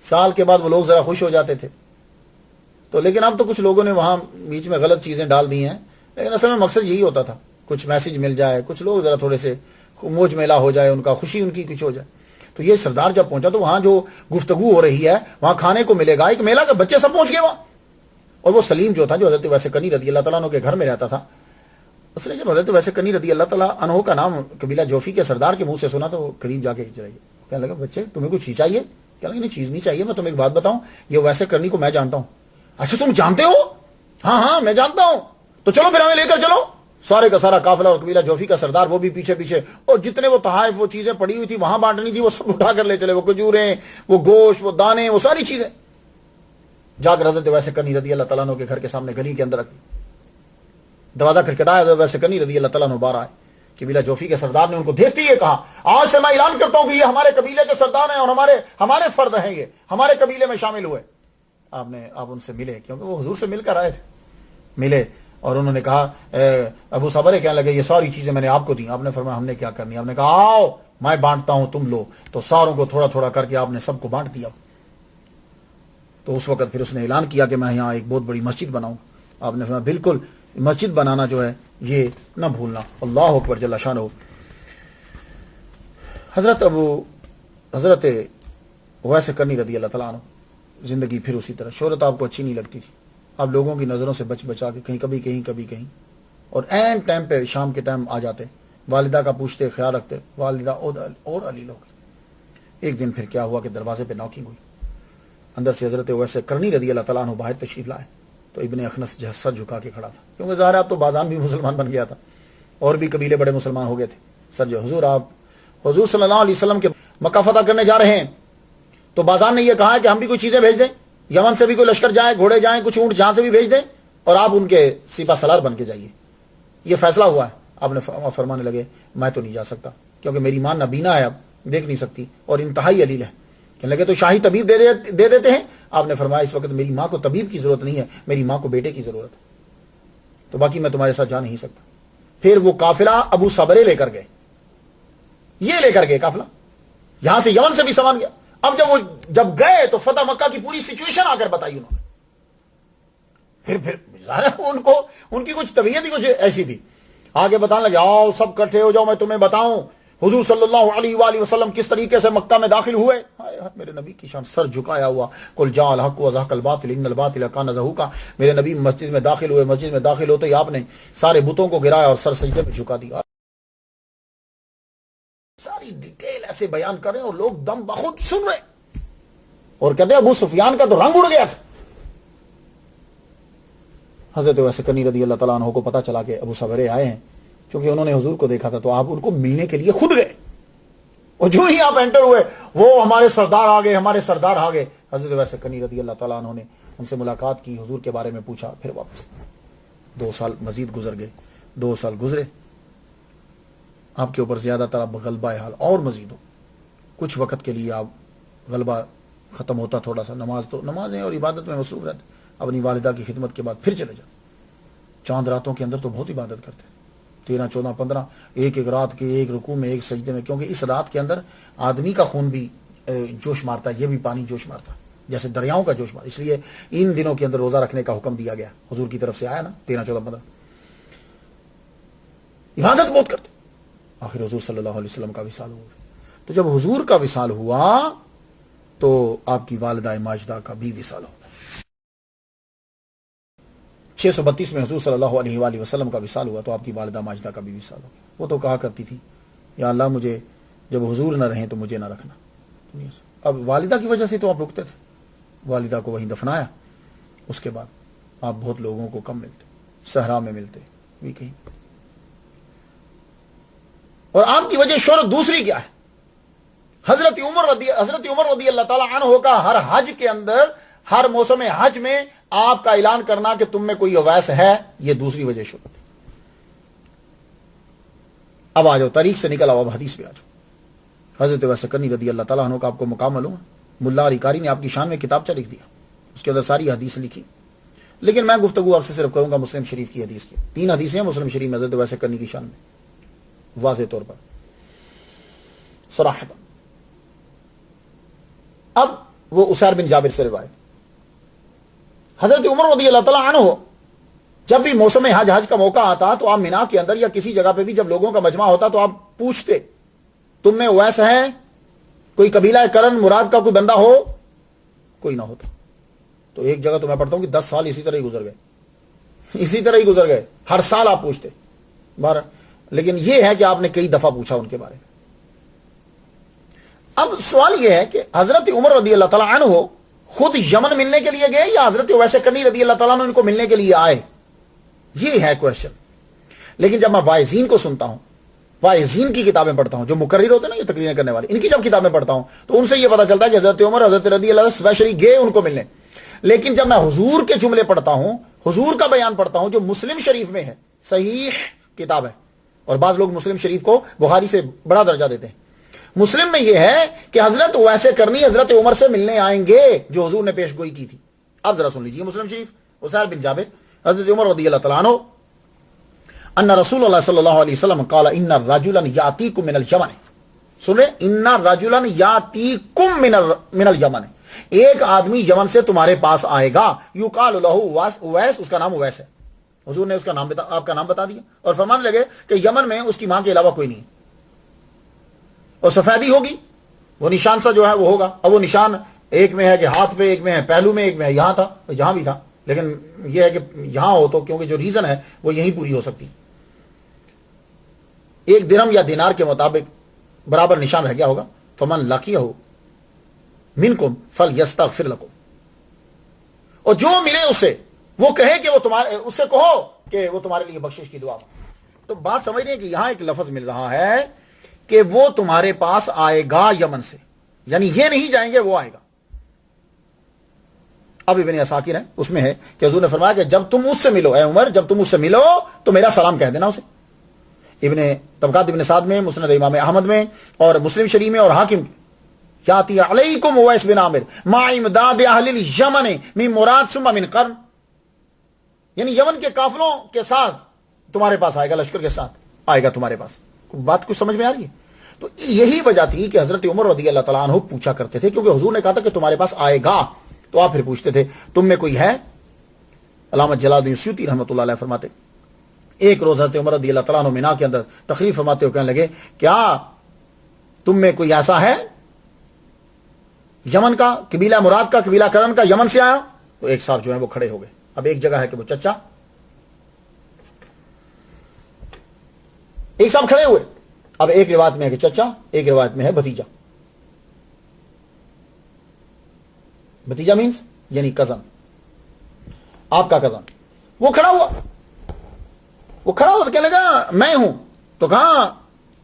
سال کے بعد وہ لوگ ذرا خوش ہو جاتے تھے. تو لیکن اب تو کچھ لوگوں نے وہاں بیچ میں غلط چیزیں ڈال دی ہیں، لیکن اصل میں مقصد یہی ہوتا تھا کچھ میسج مل جائے، کچھ لوگ ذرا تھوڑے سے موج میلہ ہو جائے، ان کا خوشی ان کی کچھ ہو جائے. تو یہ سردار جب پہنچا تو وہاں جو گفتگو ہو رہی ہے وہاں کھانے کو ملے گا، ایک میلہ کے بچے سب پہنچ گئے وہاں. اور وہ سلیم جو تھا، جو حضرت ویسے کنی رضی اللہ تعالیٰ عنہ کے گھر میں رہتا تھا، اس نے جب حضرت ویسے کنی رضی اللہ تعالیٰ عنہ کا نام قبیلہ جوفی کے سردار کے منہ سے سنا تو وہ قریب جا کے چلے گئے. کہنے لگا بچے تمہیں کوئی چیز چاہیے؟ کہنے لگا نہیں چیز نہیں چاہیے، میں تمہیں ایک بات بتاؤں، یہ ویسے کرنی کو میں جانتا ہوں. اچھا تم جانتے ہو؟ ہاں میں جانتا ہوں. تو چلو پھر ہمیں لے کر چلو. سارے کا سارا قافلہ اور قبیلہ جوفی کا سردار وہ بھی پیچھے پیچھے، اور جتنے وہ تحائف وہ چیزیں پڑی ہوئی تھی وہاں بانٹنی تھی وہ سب اٹھا کر لے چلے. وہ کھجوریں، وہ گوشت، وہ دانے، وہ ساری چیزیں جا کر حضرت ویسے کنی رضی اللہ تعالیٰ عنہ کے گھر کے سامنے گلی کے اندر رکھ دی. دروازہ کھٹکھٹایا، حضرت ویسے کنی رضی اللہ تعالیٰ عنہ باہر آئے. قبیلہ جوفی کے سردار نے ان کو دیکھتے ہی کہا آج سے میں اعلان کرتا ہوں کہ یہ ہمارے قبیلے کے سردار ہیں اور ہمارے فرد ہیں، یہ ہمارے قبیلے میں شامل ہوئے. آپ ان سے ملے، کیونکہ وہ حضور سے مل کر آئے تھے. ملے اور انہوں نے کہا ابو صبر کہنے لگے یہ ساری چیزیں میں نے آپ کو دی. آپ نے فرمایا ہم نے کیا کرنی؟ آپ نے کہا آؤ میں بانٹتا ہوں تم لو. تو ساروں کو تھوڑا تھوڑا کر کے آپ نے سب کو بانٹ دیا. تو اس وقت پھر اس نے اعلان کیا کہ میں یہاں ایک بہت بڑی مسجد بناؤں. آپ نے فرمایا بالکل مسجد بنانا جو ہے یہ نہ بھولنا. اللہ اکبر جل شانہ. حضرت ویسے کرنی رضی اللہ تعالیٰ عنہ زندگی پھر اسی طرح. شہرت آپ کو اچھی نہیں لگتی تھی، آپ لوگوں کی نظروں سے بچا کے کہیں کبھی اور این ٹائم پہ شام کے ٹائم آ جاتے، والدہ کا پوچھتے، خیال رکھتے. والدہ اور علی لوگ. ایک دن پھر کیا ہوا کہ دروازے پہ ناکنگ ہوئی. اندر سے حضرت ویسے کرنی رضی اللہ تعالیٰ عنہ باہر تشریف لائے. تو ابن اخنس سر جھکا کے کھڑا تھا، کیونکہ ظاہر ہے اب تو بازان بھی مسلمان بن گیا تھا اور بھی قبیلے بڑے مسلمان ہو گئے تھے. سر جو حضور صلی اللہ علیہ وسلم کے مکہ فتح کرنے جا رہے ہیں، تو بازان نے یہ کہا ہے کہ ہم بھی کوئی چیزیں بھیج دیں، یمن سے بھی کوئی لشکر جائے، گھوڑے جائیں، کچھ اونٹ جہاں سے بھی بھیج دیں، اور آپ ان کے سپہ سالار بن کے جائیے. یہ فیصلہ ہوا ہے. آپ نے فرمانے لگے میں تو نہیں جا سکتا، کیونکہ میری ماں نابینا ہے، اب دیکھ نہیں سکتی، اور انتہائی علیل ہے. کہنے لگے تو شاہی طبیب دے دیتے ہیں. آپ نے فرمایا اس وقت میری ماں کو طبیب کی ضرورت نہیں ہے، میری ماں کو بیٹے کی ضرورت ہے، تو باقی میں تمہارے ساتھ جا نہیں سکتا. پھر وہ قافلہ ابو صبرے لے کر گئے. یہ لے کر گئے قافلہ، یہاں سے یمن سے بھی سامان گیا. اب جب گئے تو فتح مکہ کی پوری سچویشن آ کر بتائی انہوں نے. پھر ان کی کچھ طبیعت ہی کچھ ایسی تھی. آگے بتانے لگے آؤ سب کٹھے ہو جاؤ، میں تمہیں بتاؤں حضور صلی اللہ علیہ وآلہ وسلم کس طریقے سے مکہ میں داخل ہوئے. میرے نبی کی شان، سر جھکایا ہوا. قل جاء الحق وزهق الباطل ان الباطل كان زهوقا. میرے نبی مسجد میں داخل ہوئے، مسجد میں داخل ہوتے ہی آپ نے سارے بتوں کو گرایا اور سر سجدے میں جھکا دیا. ساری ڈیٹیل ایسے بیان کر رہے ہیں اور لوگ دم بخود سن رہے اور کہتے ہیں ابو سفیان کا تو رنگ اڑ گیا تھا. حضرت ویسے کنی رضی اللہ تعالیٰ عنہ کو پتا چلا کہ ابو صبرے آئے ہیں، کیونکہ انہوں نے حضور کو دیکھا تھا، تو آپ ان کو ملنے کے لیے خود گئے. اور جو ہی آپ انٹر ہوئے وہ ہمارے سردار آ گئے، ہمارے سردار آ گئے. حضرت ویسے کنی رضی اللہ تعالیٰ عنہ نے ان سے ملاقات کی، حضور کے بارے میں پوچھا، پھر واپس. 2 سال مزید گزر گئے. 2 سال گزرے، آپ کے اوپر زیادہ تر اب غلبہ حال اور مزید ہو. کچھ وقت کے لیے آپ غلبہ ختم ہوتا، تھوڑا سا نمازیں اور عبادت میں مصروف رہتے. اپنی والدہ کی خدمت کے بعد پھر چلے جاؤ. چاند راتوں کے اندر تو بہت عبادت کرتے، 13 14 15 ایک رات کے ایک رکوع میں ایک سجدے میں، کیونکہ اس رات کے اندر آدمی کا خون بھی جوش مارتا ہے، یہ بھی پانی جوش مارتا ہے جیسے دریاؤں کا جوش مارتا. اس لیے ان دنوں کے اندر روزہ رکھنے کا حکم دیا گیا، حضور کی طرف سے آیا نا. 13 14 15 عبادت بہت کرتے. آخر حضور صلی اللہ علیہ وسلم کا وصال ہوا. تو جب حضور کا وصال ہوا تو آپ کی والدہ ماجدہ کا بھی وصال ہوا. 632 میں حضور صلی اللہ علیہ وآلہ وسلم کا وصال ہوا تو آپ کی والدہ ماجدہ کا بھی وصال ہوا. وہ تو کہا کرتی تھی یا اللہ مجھے جب حضور نہ رہیں تو مجھے نہ رکھنا دنیا سے. اب والدہ کی وجہ سے تو آپ رکتے تھے، والدہ کو وہیں دفنایا، اس کے بعد آپ بہت لوگوں کو کم ملتے، صحرا میں ملتے بھی کہیں. اور آپ کی وجہ شہرت دوسری کیا ہے؟ حضرت عمر رضی اللہ تعالی عنہ کا ہر حج کے اندر، ہر موسم حج میں آپ کا اعلان کرنا کہ تم میں کوئی اویس ہے، یہ دوسری وجہ شہرت ہے. اب آ جاؤ، تاریخ سے نکل آؤ، اب حدیث پہ آ جاؤ. حضرت اویس کرنی رضی اللہ تعالیٰ عنہ کا آپ کو مقام معلوم ہے؟ ملا علی قاری نے آپ کی شان میں کتابچہ لکھ دیا، اس کے اندر ساری حدیث لکھی. لیکن میں گفتگو آپ سے صرف کروں گا مسلم شریف کی حدیث کی. 3 حدیثیں ہیں مسلم شریف میں حضرت اویس کرنی کی شان میں، واضح طور پر صراحۃ. اب وہ اسیر بن جابر سے روایت، حضرت عمر رضی اللہ تعالیٰ عنہ جب بھی موسم حج کا موقع آتا تو آپ مینا کے اندر یا کسی جگہ پہ بھی جب لوگوں کا مجمع ہوتا تو آپ پوچھتے تم میں اویس ہے؟ کوئی قبیلہ کرن مراد کا کوئی بندہ ہو؟ کوئی نہ ہوتا. تو ایک جگہ تو میں پڑھتا ہوں کہ 10 سال اسی طرح ہی گزر گئے، ہر سال آپ پوچھتے بارہ. لیکن یہ ہے کہ آپ نے کئی دفعہ پوچھا ان کے بارے میں. اب سوال یہ ہے کہ حضرت عمر رضی اللہ تعالیٰ عنہ خود یمن ملنے کے لیے گئے یا حضرت اویس کرنی رضی اللہ تعالیٰ عنہ ان کو ملنے کے لیے آئے؟ یہ ہے کوشچن. لیکن جب میں واعظین کو سنتا ہوں، واعظین کی کتابیں پڑھتا ہوں، جو مقرر ہوتے ہیں نا یہ تقریریں کرنے والے، ان کی جب کتابیں پڑھتا ہوں تو ان سے یہ پتا چلتا ہے کہ حضرت عمر حضرت رضی اللہ اسپیشلی گئے ان کو ملنے. لیکن جب میں حضور کے جملے پڑھتا ہوں، حضور کا بیان پڑھتا ہوں جو مسلم شریف میں ہے، صحیح کتاب ہے، اور بعض لوگ مسلم شریف کو بخاری سے بڑا درجہ دیتے ہیں، مسلم میں یہ ہے کہ حضرت اویس کرنی حضرت عمر سے ملنے آئیں گے جو حضور نے پیش گوئی کی تھی. اب ذرا سن لیجیے مسلم شریف، اسیر بن جابر حضرت عمر رضی اللہ تعالیٰ عنہ ان رسول اللہ صلی اللہ علیہ وسلم قال ان رجلا یاتیکم من الیمن. سن رہے؟ ان رجلا یاتیکم من الیمن، ایک آدمی یمن سے تمہارے پاس آئے گا، یقال له اویس، اس کا نام اویس ہے. حضور نے اس کا نام آپ کا نام بتا دیا اور فرمانے لگے کہ یمن میں اس کی ماں کے علاوہ کوئی نہیں، اور سفیدی ہوگی، وہ نشان سا جو ہے وہ ہوگا. اب وہ نشان ایک میں ہے کہ ہاتھ پہ، ایک میں ہے پہلو میں، ایک میں ہے یہاں تھا، جہاں بھی تھا. لیکن یہ ہے کہ یہاں ہو تو کیونکہ جو ریزن ہے وہ یہیں پوری ہو سکتی. 1 درہم یا دینار کے مطابق برابر نشان رہ گیا ہوگا. فمن لقیہ منکم فلیستغفر لکم، اور جو ملے اسے وہ کہے کہ وہ تمہارے، اس سے کہو کہ وہ تمہارے لیے بخشش کی دعا. تو بات سمجھ رہے ہیں کہ یہاں ایک لفظ مل رہا ہے کہ وہ تمہارے پاس آئے گا یمن سے، یعنی یہ نہیں جائیں گے، وہ آئے گا. اب ابن عساکر ہے، اس میں ہے کہ حضور نے فرمایا کہ جب تم اس سے ملو، اے عمر جب تم اس سے ملو تو میرا سلام کہہ دینا اسے. ابن طبقات ابن سعد میں، مسند امام احمد میں، اور مسلم شریف میں اور حاکم کے، یاتی علیکم اویس بن عامر مع امداد اہل الیمن من مراد ثم من قرن، یعنی یمن کے قافلوں کے ساتھ تمہارے پاس آئے گا، لشکر کے ساتھ آئے گا تمہارے پاس. بات کچھ سمجھ میں آ رہی ہے؟ تو یہی وجہ تھی کہ حضرت عمر رضی اللہ تعالیٰ عنہ پوچھا کرتے تھے، کیونکہ حضور نے کہا تھا کہ تمہارے پاس آئے گا، تو آپ پھر پوچھتے تھے تم میں کوئی ہے. علامہ جلال الدین سیوطی رحمۃ اللہ علیہ فرماتے ایک روز حضرت عمر رضی اللہ تعالیٰ عنہ مینا کے اندر تقریر فرماتے ہوئے کہنے لگے کیا تم میں کوئی ایسا ہے یمن کا، قبیلہ مراد کا، قبیلہ کرن کا، یمن سے آیا؟ تو ایک صاحب جو ہیں وہ کھڑے ہو گئے. اب ایک جگہ ہے کہ وہ چچا، ایک صاحب کھڑے ہوئے. اب ایک روایت میں ہے کہ چچا، ایک روایت میں ہے بھتیجا. بھتیجا مینز یعنی کزن، آپ کا کزن. وہ کھڑا ہوا تو کہنے لگا میں ہوں. تو کہا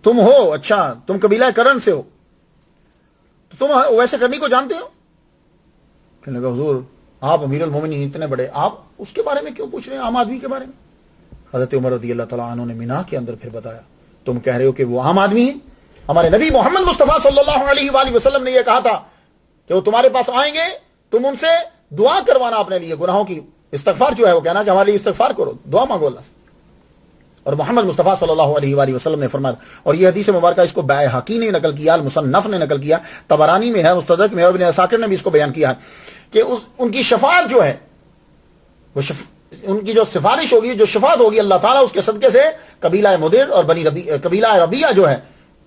تم ہو؟ اچھا تم قبیلہ کرن سے ہو، تو تم ویسے کرنی کو جانتے ہو؟ کہنے لگا حضور آپ امیر المومنین اتنے بڑے، آپ اس کے بارے میں کیوں پوچھ رہے ہیں، عام آدمی کے بارے میں؟ حضرت عمر رضی اللہ تعالیٰ عنہ نے مینا کے اندر پھر بتایا تم کہہ رہے ہو کہ وہ عام آدمی ہیں، ہمارے نبی محمد مصطفیٰ صلی اللہ علیہ وآلہ وسلم نے یہ کہا تھا کہ وہ تمہارے پاس آئیں گے، تم ان سے دعا کروانا اپنے لیے، گناہوں کی استغفار جو ہے وہ کہنا کہ ہمارے لیے استغفار کرو، دعا مانگو اللہ سے. اور محمد مصطفیٰ صلی اللہ علیہ وآلہ وسلم نے فرمایا، اور یہ حدیث مبارکہ اس کو بیہقی نے نقل کیا، المصنف نے نقل کیا، طبرانی میں ہے، مستدرک میں ہے، ابن عساکر نے بھی اس کو بیان کیا ہے کہ ان کی شفاعت جو ہے وہ ان کی جو سفارش ہوگی، جو شفاعت ہوگی اللہ تعالیٰ اس کے صدقے سے قبیلہ مدر اور قبیلہ ربیعہ جو ہے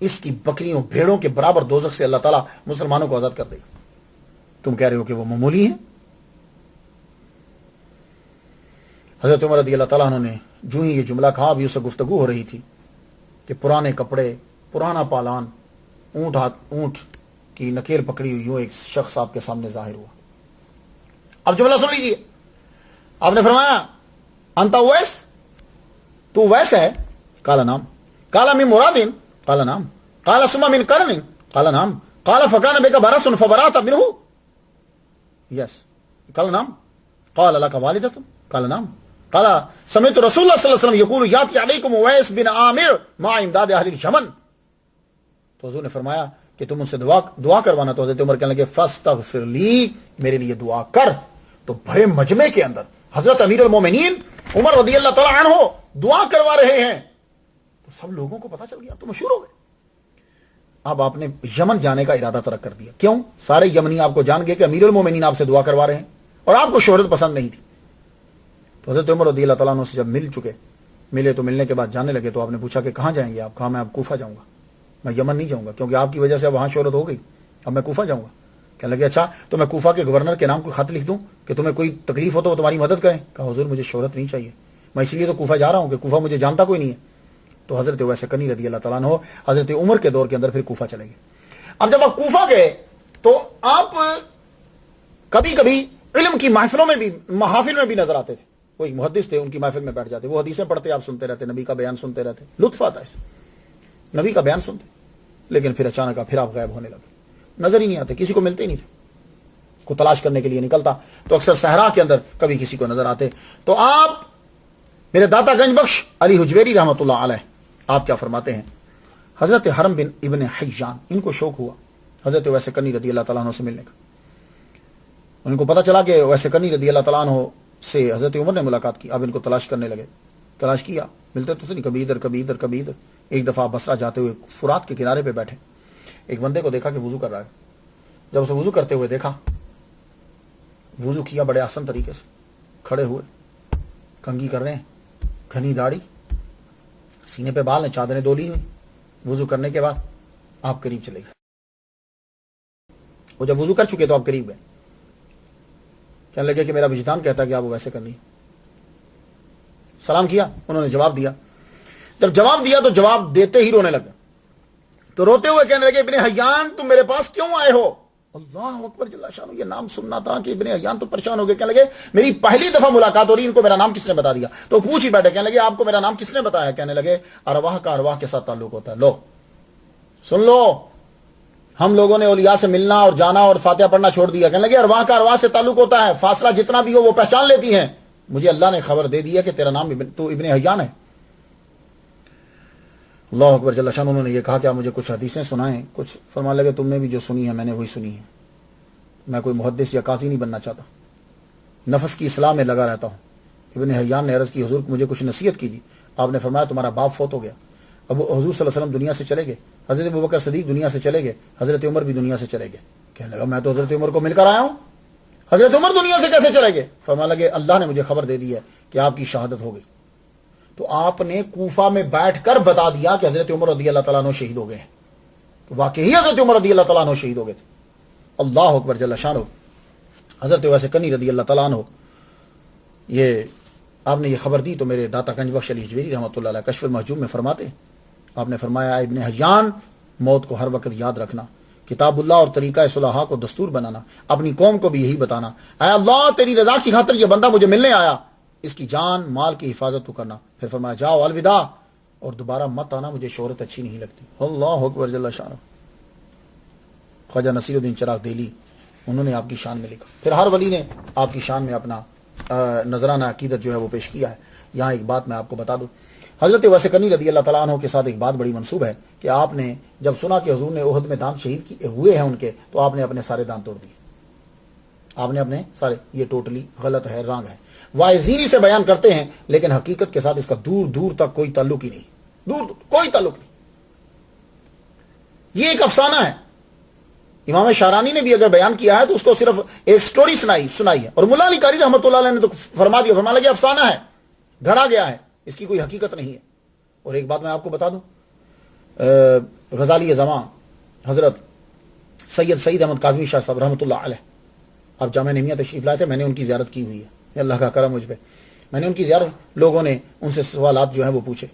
اس کی بکریوں بھیڑوں کے برابر دوزخ سے اللہ تعالیٰ مسلمانوں کو آزاد کر دے گا. تم کہہ رہے ہو کہ وہ معمولی ہیں. حضرت عمر رضی اللہ تعالیٰ عنہ نے جو ہی یہ جملہ کہا، ابھی اس سے گفتگو ہو رہی تھی کہ پرانے کپڑے، پرانا پالان، اونٹ کہ نکیل پکڑی ہوئی ہوں ایک شخص آپ کے سامنے ظاہر ہوا. اب جملہ سن لیجیے. آپ نے فرمایا انت اویس, تو اویس ہے؟ قال نعم. قال من مراد؟ قال نعم. قال ثم من قرن؟ قال نعم. قال فكان بك برص فبرأت منه؟ yes. قال نعم. قال لك والدة؟ قال نعم. قال سمعت رسول الله صلی اللہ علیہ وسلم يقول ياتي عليكم اویس بن عامر مع امداد اهل اليمن. تو حضور نے فرمایا کہ تم ان سے دعا کروانا. تو حضرت عمر کہنے لگے فاستغفر لی, میرے لیے دعا کر. تو بڑے مجمع کے اندر حضرت امیر المومنین عمر رضی اللہ تعالی عنہ دعا کروا رہے ہیں. تو سب لوگوں کو پتا چل گیا, تو مشہور ہو گئے. اب آپ نے یمن جانے کا ارادہ ترک کر دیا. کیوں؟ سارے یمنی آپ کو جان گئے کہ امیر المومنین آپ سے دعا کروا رہے ہیں اور آپ کو شہرت پسند نہیں تھی. تو حضرت عمر رضی اللہ تعالیٰ عنہ سے جب ملے تو ملنے کے بعد جانے لگے. تو آپ نے پوچھا کہ کہاں جائیں گے آپ؟ کہا میں اب کوفہ جاؤں گا, میں یمن نہیں جاؤں گا, کیونکہ آپ کی وجہ سے وہاں شہرت ہو گئی, اب میں کوفہ جاؤں گا. کہنے لگے اچھا تو میں کوفہ کے گورنر کے نام کو خط لکھ دوں کہ تمہیں کوئی تکلیف ہو تو وہ تمہاری مدد کریں. کہا حضور مجھے شہرت نہیں چاہیے, میں اس لیے تو کوفہ جا رہا ہوں کہ کوفہ مجھے جانتا کوئی نہیں ہے. تو حضرت اویس قرنی رضی اللہ تعالیٰ عنہ حضرت عمر کے دور کے اندر پھر کوفہ چلے گئے. اب جب آپ کوفہ گئے تو آپ کبھی کبھی علم کی محافل میں بھی نظر آتے تھے. وہ ایک محدث تھے, ان کی محفل میں بیٹھ جاتے, وہ حدیثیں پڑھتے, آپ سنتے رہتے, نبی کا بیان سنتے رہتے, لطف آتا ہے نبی کا بیان سنتے. لیکن پھر اچانک پھر آپ غائب ہونے لگے, نظر ہی نہیں آتے, کسی کو ملتے ہی نہیں تھے. کو تلاش کرنے کے لیے نکلتا تو اکثر صحرا کے اندر کبھی کسی کو نظر آتے. تو آپ میرے داتا گنج بخش علی حجویری رحمۃ اللہ علیہ آپ کیا فرماتے ہیں, حضرت حرم بن ابن حیان ان کو شوق ہوا حضرت اویس قرنی رضی اللہ تعالیٰ عنہ سے ملنے کا. ان کو پتا چلا کہ اویس قرنی رضی اللہ تعالیٰ عنہ سے حضرت عمر نے ملاقات کی. اب ان کو تلاش کرنے لگے, تلاش کیا, ملتے تو نہیں, کبھی ادھر کبھی ادھر کبھی ادھر. ایک دفعہ بصرہ جاتے ہوئے فرات کے کنارے پہ بیٹھے, ایک بندے کو دیکھا کہ وضو کر رہا ہے. جب اسے وضو کرتے ہوئے دیکھا, وضو کیا بڑے آسان طریقے سے, کھڑے ہوئے, کنگھی کر رہے ہیں, گھنی داڑھی, سینے پہ بال ہیں, چادریں دو لی ہوئی. وضو کرنے کے بعد آپ قریب چلے گئے. وہ جب وضو کر چکے تو آپ قریب گئے. کہنے لگے کہ میرا وجدان کہتا ہے کہ آپ ویسے کرنی. سلام کیا, انہوں نے جواب دیا. جب جواب دیا تو جواب دیتے ہی رونے لگے. تو روتے ہوئے کہنے لگے ابن حیان تم میرے پاس کیوں آئے ہو؟ اللہ اکبر جل شانہ, یہ نام سننا تھا کہ ابن حیان تو پریشان ہو گئے. کہنے لگے میری پہلی دفعہ ملاقات ہو رہی, ان کو میرا نام کس نے بتا دیا؟ تو پوچھ ہی بیٹھے. کہنے لگے آپ کو میرا نام کس نے بتایا؟ کہنے لگے ارواح کا ارواح کے ساتھ تعلق ہوتا ہے. لو سن لو, ہم لوگوں نے اولیاء سے ملنا اور جانا اور فاتحہ پڑھنا چھوڑ دیا. کہنے لگے ارواح کا ارواح سے تعلق ہوتا ہے, فاصلہ جتنا بھی ہو وہ پہچان لیتی ہیں. مجھے اللہ نے خبر دے دی ہے کہ تیرا نام تو ابن حیان ہے. اللہ اکبر جل شان. انہوں نے یہ کہا کہ آپ مجھے کچھ حدیثیں سنائیں. کچھ فرمانے لگے تم نے بھی جو سنی ہے میں نے وہی سنی ہے. میں کوئی محدث یا قاضی نہیں بننا چاہتا, نفس کی اصلاح میں لگا رہتا ہوں. ابن حیان نے عرض کی حضور مجھے کچھ نصیحت کیجیے. آپ نے فرمایا تمہارا باپ فوت ہو گیا. اب حضور صلی اللہ علیہ وسلم دنیا سے چلے گئے, حضرت ابوبکر صدیق دنیا سے چلے گئے, حضرت عمر بھی دنیا سے چلے گئے. کہنے لگا میں تو حضرت عمر کو مل کر آیا ہوں, حضرت عمر دنیا سے کیسے چلے گئے؟ فرمانے لگے اللہ نے مجھے خبر دے دی ہے کہ آپ کی شہادت ہو گئی. تو آپ نے کوفہ میں بیٹھ کر بتا دیا کہ حضرت عمر رضی اللہ تعالیٰ عنہ شہید ہو گئے ہیں. تو واقعی حضرت عمر رضی اللہ تعالیٰ عنہ شہید ہو گئے تھے. اللہ اکبر جل شانہ. حضرت اویس قرنی رضی اللہ تعالیٰ عنہ یہ آپ نے یہ خبر دی تو میرے داتا گنج بخش علی حجویری رحمۃ اللہ علیہ کشف المحجوب میں فرماتے ہیں, آپ نے فرمایا ابن حیان موت کو ہر وقت یاد رکھنا, کتاب اللہ اور طریقہ صلحاء کو دستور بنانا, اپنی قوم کو بھی یہی بتانا, اے اللہ تیری رضا کی خاطر یہ بندہ مجھے ملنے آیا, اس کی جان مال کی حفاظت تو کرنا. پھر فرمایا جاؤ الوداع اور دوبارہ مت آنا, مجھے شہرت اچھی نہیں لگتی. اللہ اکبر جل شانہ. خواجہ نصیر الدین چراغ دہلی انہوں نے آپ کی شان میں لکھا. پھر ہر ولی نے آپ کی شان میں اپنا نذرانہ عقیدت جو ہے وہ پیش کیا ہے. یہاں ایک بات میں آپ کو بتا دوں, حضرت اویس قرنی رضی اللہ تعالیٰ عنہ کے ساتھ ایک بات بڑی منسوب ہے کہ آپ نے جب سنا کہ حضور نے احد میں دانت شہید ہوئے ہیں ان کے, تو آپ نے اپنے سارے دانت توڑ دیے. آپ نے اپنے سارے, یہ ٹوٹلی غلط ہے, رانگ ہے. واعظینی سے بیان کرتے ہیں لیکن حقیقت کے ساتھ اس کا دور دور تک کوئی تعلق ہی نہیں, دور کوئی تعلق نہیں. یہ ایک افسانہ ہے. امام شارانی نے بھی اگر بیان کیا ہے تو اس کو صرف ایک سٹوری سنائی ہے. اور مولا علی قاری رحمۃ اللہ علیہ نے تو فرما دیا, فرما لگا افسانہ ہے, گھڑا گیا ہے, اس کی کوئی حقیقت نہیں ہے. اور ایک بات میں آپ کو بتا دوں, غزالی زمان حضرت سید احمد کاظمی شاہ صاحب رحمۃ اللہ علیہ اب جامعہ نعمیہ تشریف لائے تھے, میں نے ان کی زیارت کی ہوئی ہے, اللہ کا کرم مجھ پہ. میں نے ان کی زیارت, لوگوں نے ان سے سوالات جو ہیں وہ پوچھے.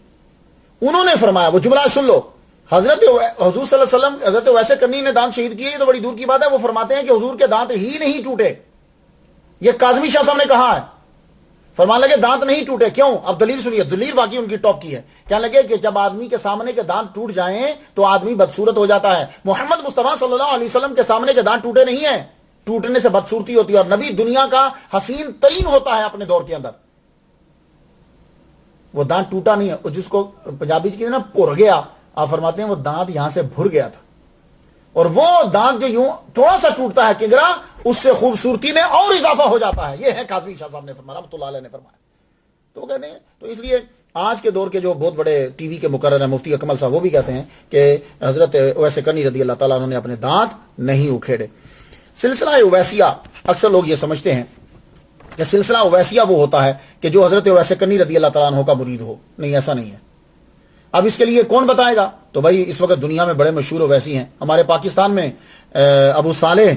انہوں نے فرمایا, وہ جملہ سن لو, حضور صلی اللہ علیہ وسلم حضرت اویس کرنی نے دانت شہید کیے، یہ تو بڑی دور کی بات ہے. وہ فرماتے ہیں کہ حضور کے دانت ہی نہیں ٹوٹے. یہ کاظمی شاہ صاحب نے کہا ہے. فرمانے لگے دانت نہیں ٹوٹے. کیوں؟ اب دلیل سنیے. دلیل واقعی ان کی ٹاپ کی ہے. کہنے لگے کہ جب آدمی کے سامنے کے دانت ٹوٹ جائیں تو آدمی بدصورت ہو جاتا ہے. محمد مصطفیٰ صلی اللہ علیہ وسلم کے سامنے کے دانت ٹوٹے نہیں ہیں. ٹوٹنے سے بدصورتی ہوتی ہے. اور نبی دنیا کا حسین ترین ہوتا ہے اپنے دور کے اندر. وہ دانت ٹوٹا نہیں ہے. جس کو پنجابی کی نا پور گیا، آپ فرماتے ہیں وہ دانت یہاں سے بھر گیا تھا. اور وہ دانت جو یوں تھوڑا سا ٹوٹتا ہے کنگرا، اس سے خوبصورتی میں اور اضافہ ہو جاتا ہے. یہ ہے کاظمی شاہ صاحب نے فرمایا، رحمۃ اللہ علیہ نے فرمایا. تو وہ کہتے ہیں، تو اس لیے آج کے دور کے جو بہت بڑے ٹی وی کے مقرر ہیں مفتی اکمل صاحب، وہ بھی کہتے ہیں کہ حضرت اویس کرنی رضی اللہ تعالیٰ عنہ نے اپنے دانت نہیں اکھیڑے. سلسلہ اویسیہ، اکثر لوگ یہ سمجھتے ہیں کہ سلسلہ اویسیہ وہ ہوتا ہے کہ جو حضرت اویس کرنی رضی اللہ تعالیٰ عنہ کا مرید ہو. نہیں، ایسا نہیں ہے. اب اس کے لیے کون بتائے گا؟ تو بھائی اس وقت دنیا میں بڑے مشہور اویسی ہیں. ہمارے پاکستان میں ابو صالح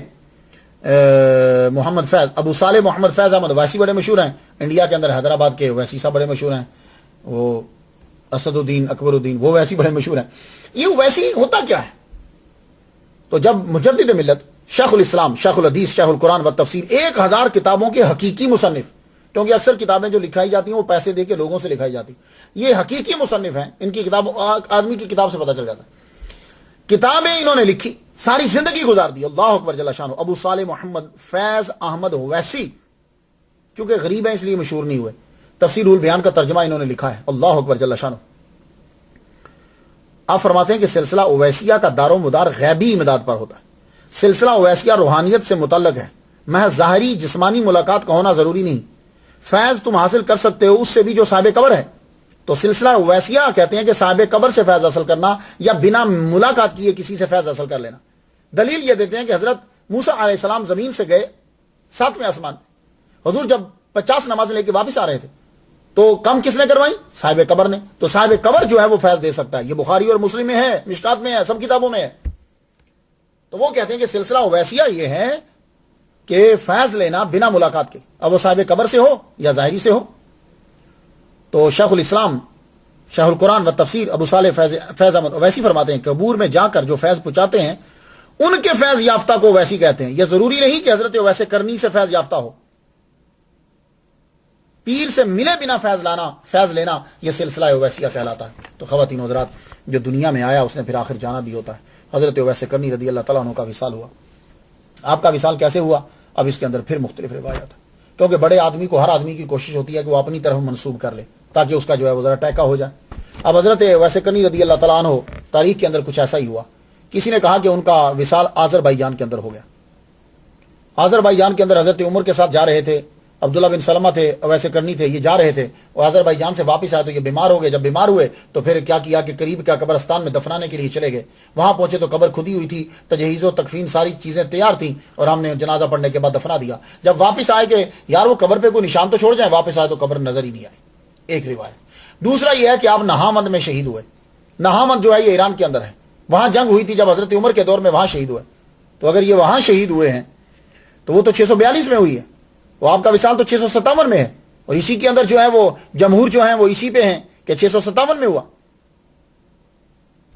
محمد فیض احمد اویسی بڑے مشہور ہیں. انڈیا کے اندر حیدرآباد کے اویسی صاحب بڑے مشہور ہیں. وہ اسد الدین اکبر الدین، وہ اویسی بڑے مشہور ہیں. یہ اویسی ہوتا کیا ہے؟ تو جب مجدد ملت شیخ الاسلام، شیخ الحدیث، شیخ القرآن و تفسیر، 1000 کتابوں کے حقیقی مصنف، کیونکہ اکثر کتابیں جو لکھائی جاتی ہیں وہ پیسے دے کے لوگوں سے لکھائی جاتی، یہ حقیقی مصنف ہیں. ان کی کتاب آدمی کی کتاب سے پتہ چل جاتا ہے. کتابیں انہوں نے لکھی، ساری زندگی گزار دی. اللہ اکبر جل شانہ. ابو صالح محمد فیض احمد اویسی، چونکہ غریب ہیں اس لیے مشہور نہیں ہوئے. تفسیر البیان کا ترجمہ انہوں نے لکھا ہے. اللہ اکبر جل شانہ. آپ فرماتے ہیں کہ سلسلہ اویسیہ کا دار و مدار غیبی امداد پر ہوتا ہے. سلسلہ اویسیہ روحانیت سے متعلق ہے. محض ظاہری جسمانی ملاقات کا ہونا ضروری نہیں. فیض تم حاصل کر سکتے ہو اس سے بھی جو صاحب قبر ہے. تو سلسلہ اویسیہ کہتے ہیں کہ صاحب قبر سے فیض حاصل کرنا یا بنا ملاقات کیے کسی سے فیض حاصل کر لینا. دلیل یہ دیتے ہیں کہ حضرت موسیٰ علیہ السلام زمین سے گئے 7ویں آسمان. حضور جب 50 نمازیں لے کے واپس آ رہے تھے تو کم کس نے کروائی؟ صاحب قبر نے. تو صاحب قبر جو ہے وہ فیض دے سکتا ہے. یہ بخاری اور مسلم میں ہے، مشکات میں ہے، سب کتابوں میں ہے. تو وہ کہتے ہیں کہ سلسلہ اویسیہ یہ ہے کہ فیض لینا بنا ملاقات کے، اب وہ صاحب قبر سے ہو یا ظاہری سے ہو. تو شیخ الاسلام، شیخ القرآن و تفسیر ابو صالح فیض احمد اویسی فرماتے ہیں کہ قبور میں جا کر جو فیض پہنچاتے ہیں ان کے فیض یافتہ کو اویسی کہتے ہیں. یہ ضروری نہیں کہ حضرت اویس کرنی سے فیض یافتہ ہو. پیر سے ملے بنا فیض لینا یہ سلسلہ اویسیہ کہلاتا ہے. تو خواتین و حضرات، جو دنیا میں آیا اس نے پھر آخر جانا بھی ہوتا ہے. حضرت اویس کرنی رضی اللہ تعالیٰ عنہ کا وصال ہوا. آپ کا وصال کیسے ہوا؟ اب اس کے اندر پھر مختلف روایات ہیں، کیونکہ بڑے آدمی کو، ہر آدمی کی کوشش ہوتی ہے کہ وہ اپنی طرف منسوب کر لے تاکہ اس کا جو ہے وہ ذرا ٹیکا ہو جائے. اب حضرت اویس کرنی رضی اللہ تعالیٰ عنہ تاریخ کے اندر کچھ ایسا ہی ہوا. کسی نے کہا کہ ان کا وصال آذربائیجان کے اندر ہو گیا. آذربائیجان کے اندر حضرت عمر کے ساتھ جا رہے تھے، عبداللہ بن سلمہ تھے، اویس کرنی تھے، یہ جا رہے تھے. وہ آذربائیجان سے واپس آئے تو یہ بیمار ہو گئے. جب بیمار ہوئے تو پھر کیا کیا کہ قریب کا قبرستان میں دفنانے کے لیے چلے گئے. وہاں پہنچے تو قبر کھدی ہوئی تھی، تجہیز و تکفین ساری چیزیں تیار تھیں، اور ہم نے جنازہ پڑھنے کے بعد دفنا دیا. جب واپس آئے کہ یار وہ قبر پہ کوئی نشان تو چھوڑ جائیں، واپس آئے تو قبر نظر ہی نہیں آئی. ایک روایت. دوسرا یہ ہے کہ آپ نہامند میں شہید ہوئے. نہامند جو ہے یہ ایران کے اندر ہے. وہاں جنگ ہوئی تھی جب حضرت عمر کے دور میں، وہاں شہید ہوئے. تو اگر یہ وہاں شہید ہوئے ہیں تو وہ تو 642 میں ہوئی ہے. وہ آپ کا وصال تو 657 میں ہے. اور اسی کے اندر جو ہے وہ جمہور جو ہیں وہ اسی پہ ہیں کہ 657 میں ہوا.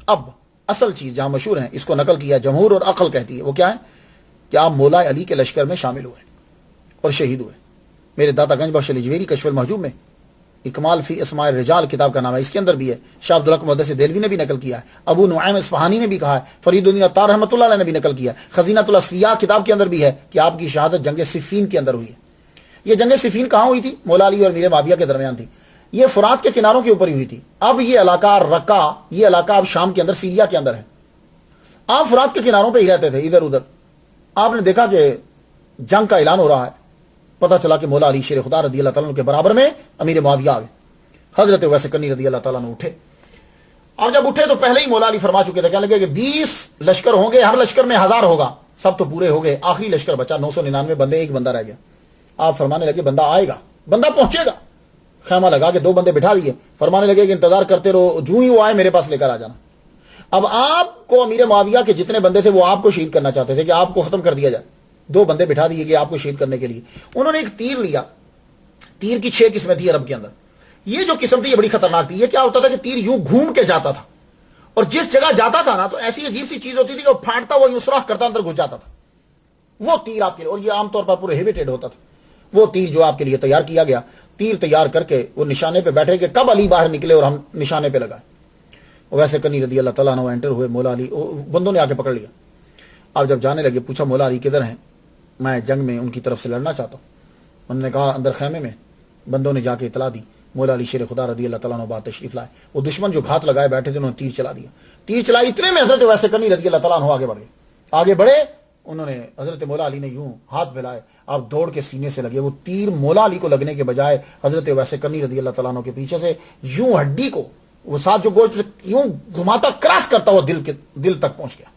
اب اصل چیز جہاں مشہور ہے، اس کو نقل کیا جمہور اور عقل کہتی ہے، وہ کیا ہے کہ آپ مولا علی کے لشکر میں شامل ہوئے اور شہید ہوئے. میرے داتا گنج بخش لجویری کشف المحجوب میں اکمال فی اسماء الرجال کتاب کا نام ہے، اس کے اندر بھی ہے. شاہ عبدالحق محدث دہلوی نے بھی نقل کیا ہے، ابو نعیم اصفہانی نے بھی کہا ہے، فرید الدین عطار رحمۃ اللہ علیہ نے بھی نقل کیا ہے. خزینۃ الاصفیاء کتاب کے اندر بھی ہے کہ آپ کی شہادت جنگ صفین کے اندر ہوئی ہے. یہ جنگ صفین کہاں ہوئی تھی؟ مولا علی اور میر معاویہ کے درمیان تھی. یہ فرات کے کناروں کے اوپر ہی ہوئی تھی. اب یہ علاقہ رقہ، یہ علاقہ اب شام کے اندر، سیریا کے اندر ہے. آپ فرات کے کناروں پہ ہی رہتے تھے ادھر ادھر. آپ نے دیکھا کہ جنگ کا اعلان ہو رہا ہے، پتہ چلا کہ مولا علی شیر خدا رضی اللہ تعالیٰ عنہ کے برابر میں امیر معاویہ آ گئے. حضرت اویس کرنی رضی اللہ تعالیٰ عنہ اٹھے، اور جب اٹھے تو پہلے ہی مولا علی فرما چکے تھے، کہنے لگے کہ 20 لشکر ہوں گے، ہر لشکر میں 1000 ہوگا. سب تو پورے ہو گئے، آخری لشکر بچا 999 بندے، ایک بندہ رہ گیا. آپ فرمانے لگے بندہ آئے گا، بندہ پہنچے گا. خیمہ لگا کے 2 بندے بٹھا دیے، فرمانے لگے کہ انتظار کرتے رہو، جو ہی وہ آئے میرے پاس لے کر آ جانا. اب آپ کو امیر معاویہ کے جتنے بندے تھے وہ آپ کو شہید کرنا چاہتے تھے کہ آپ کو ختم کر دیا جائے. 2 بندے بٹھا دیے کہ آپ کو شہید کرنے کے لیے. انہوں نے ایک تیر لیا. تیر کی 6 قسمیں تھی عرب کے اندر. یہ جو قسم تھی یہ بڑی خطرناک تھی. یہ کیا ہوتا تھا کہ تیر یوں گھوم کے جاتا تھا اور جس جگہ جاتا تھا نا تو ایسی عجیب سی چیز ہوتی تھی کہ وہ پھاٹتا وہ یوں سوراخ کرتا اندر گھس جاتا تھا. وہ تیر آپ کے لیے، اور یہ عام طور پر پورے ہیویٹیڈ ہوتا تھا، وہ تیر جو آپ کے لیے تیار کیا گیا، تیر تیار کر کے وہ نشانے پہ بیٹھے کہ کب علی باہر نکلے اور ہم نشانے پہ لگائے. ویسے کنی رضی اللہ تعالیٰ عنہ انٹر ہوئے، مولا علی بندوں نے آ کے پکڑ لیا. اب جب جانے لگے پوچھا مولا علی کدھر ہیں، میں جنگ میں ان کی طرف سے لڑنا چاہتا ہوں. انہوں نے کہا اندر خیمے میں. بندوں نے جا کے اطلاع دی، مولا علی شیر خدا رضی اللہ تعالیٰ عنہ بات تشریف لائے. وہ دشمن جو گھات لگائے بیٹھے تھے انہوں نے تیر چلا دیا. تیر چلائی اتنے میں حضرت ویسے کنی رضی اللہ تعالیٰ عنہ آگے بڑھ گئے. آگے بڑھے، انہوں نے حضرت مولا علی نے یوں ہاتھ پھیلائے، آپ دوڑ کے سینے سے لگے. وہ تیر مولا علی کو لگنے کے بجائے حضرت ویسے کنی رضی اللہ تعالیٰ عنہ کے پیچھے سے یوں ہڈی کو، وہ ساتھ جو گوشت یوں گھماتا کراس کرتا ہوا دل تک پہنچ گیا.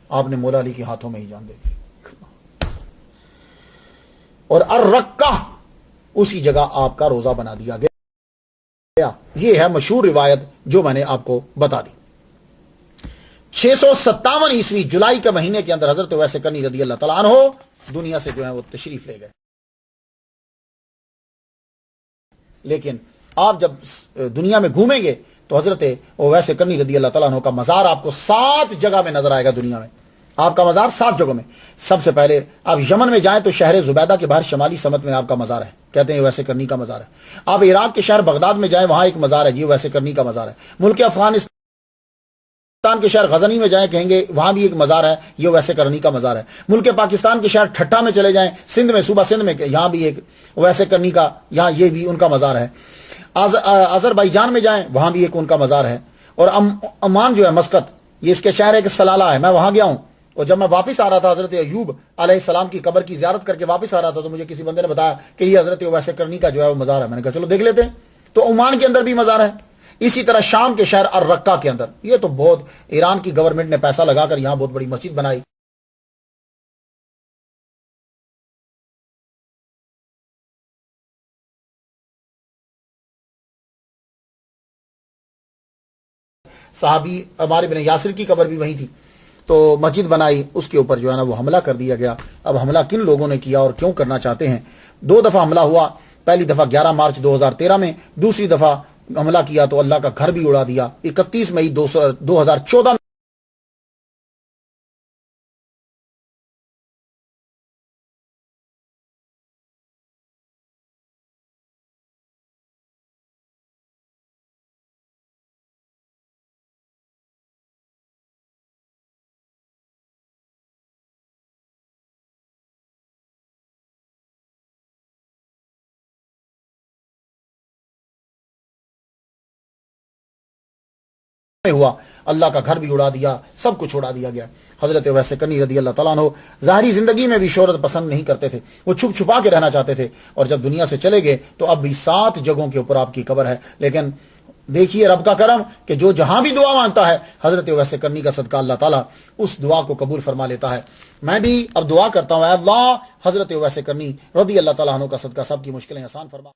آپ نے مولا علی کے ہاتھوں میں ہی جان دے دی. اور الرقہ اسی جگہ آپ کا روزہ بنا دیا گیا. یہ ہے مشہور روایت جو میں نے آپ کو بتا دی. 657 عیسوی جولائی کے مہینے کے اندر حضرت ویسے کرنی رضی اللہ تعالیٰ عنہ دنیا سے جو ہے وہ تشریف لے گئے. لیکن آپ جب دنیا میں گھومیں گے تو حضرت ویسے کرنی رضی اللہ تعالیٰ عنہ کا مزار آپ کو 7 جگہ میں نظر آئے گا. دنیا میں آپ کا مزار 7 جگہوں میں. سب سے پہلے آپ یمن میں جائیں تو شہر زبیدہ کے باہر شمالی سمت میں آپ کا مزار ہے، کہتے ہیں یہ ویسے کرنی کا مزار ہے. آپ عراق کے شہر بغداد میں جائیں، وہاں ایک مزار ہے، یہ ویسے کرنی کا مزار ہے. ملک افغانستان کے شہر غزنی میں جائیں، کہیں گے وہاں بھی ایک مزار ہے، یہ ویسے کرنی کا مزار ہے. ملک پاکستان کے شہر ٹھٹھا میں چلے جائیں، سندھ میں، صوبہ سندھ میں، یہاں بھی ایک ویسے کرنی کا، یہاں یہ بھی ان کا مزار ہے. آذربائیجان میں جائیں، وہاں بھی ایک ان کا مزار ہے. اور عمان جو ہے مسقط، یہ اس کے شہر ایک سلالہ ہے. میں وہاں گیا ہوں، اور جب میں واپس آ رہا تھا حضرت ایوب علیہ السلام کی قبر کی زیارت کر کے واپس آ رہا تھا تو مجھے کسی بندے نے بتایا کہ یہ حضرت ویسے کرنی کا جو ہے وہ مزار ہے. میں نے کہا چلو دیکھ لیتے ہیں. تو عمان کے اندر بھی مزار ہے. اسی طرح شام کے شہر الرقہ کے اندر، یہ تو بہت ایران کی گورنمنٹ نے پیسہ لگا کر یہاں بہت بڑی مسجد بنائی. صحابی عمار بن یاسر کی قبر بھی وہیں تھی، تو مسجد بنائی، اس کے اوپر جو ہے نا وہ حملہ کر دیا گیا. اب حملہ کن لوگوں نے کیا اور کیوں کرنا چاہتے ہیں؟ 2 دفعہ حملہ ہوا. پہلی دفعہ 11 مارچ 2013 میں، دوسری دفعہ حملہ کیا تو اللہ کا گھر بھی اڑا دیا 31 مئی 2014 میں. ہوا، اللہ کا گھر بھی اڑا دیا، سب کچھ اڑا دیا گیا. حضرت ویسے کرنی رضی اللہ تعالیٰ عنہ ظاہری زندگی میں بھی شہرت پسند نہیں کرتے تھے، وہ چھپ چھپا کے رہنا چاہتے تھے. اور جب دنیا سے چلے گئے تو اب بھی 7 جگہوں کے اوپر آپ کی قبر ہے. لیکن دیکھیے رب کا کرم کہ جو جہاں بھی دعا مانگتا ہے حضرت ویسے کرنی کا صدقہ اللہ تعالیٰ اس دعا کو قبول فرما لیتا ہے. میں بھی اب دعا کرتا ہوں، اے اللہ حضرت ویسے کرنی رضی اللہ تعالیٰ عنہ کا صدقہ سب کی مشکلیں آسان فرما.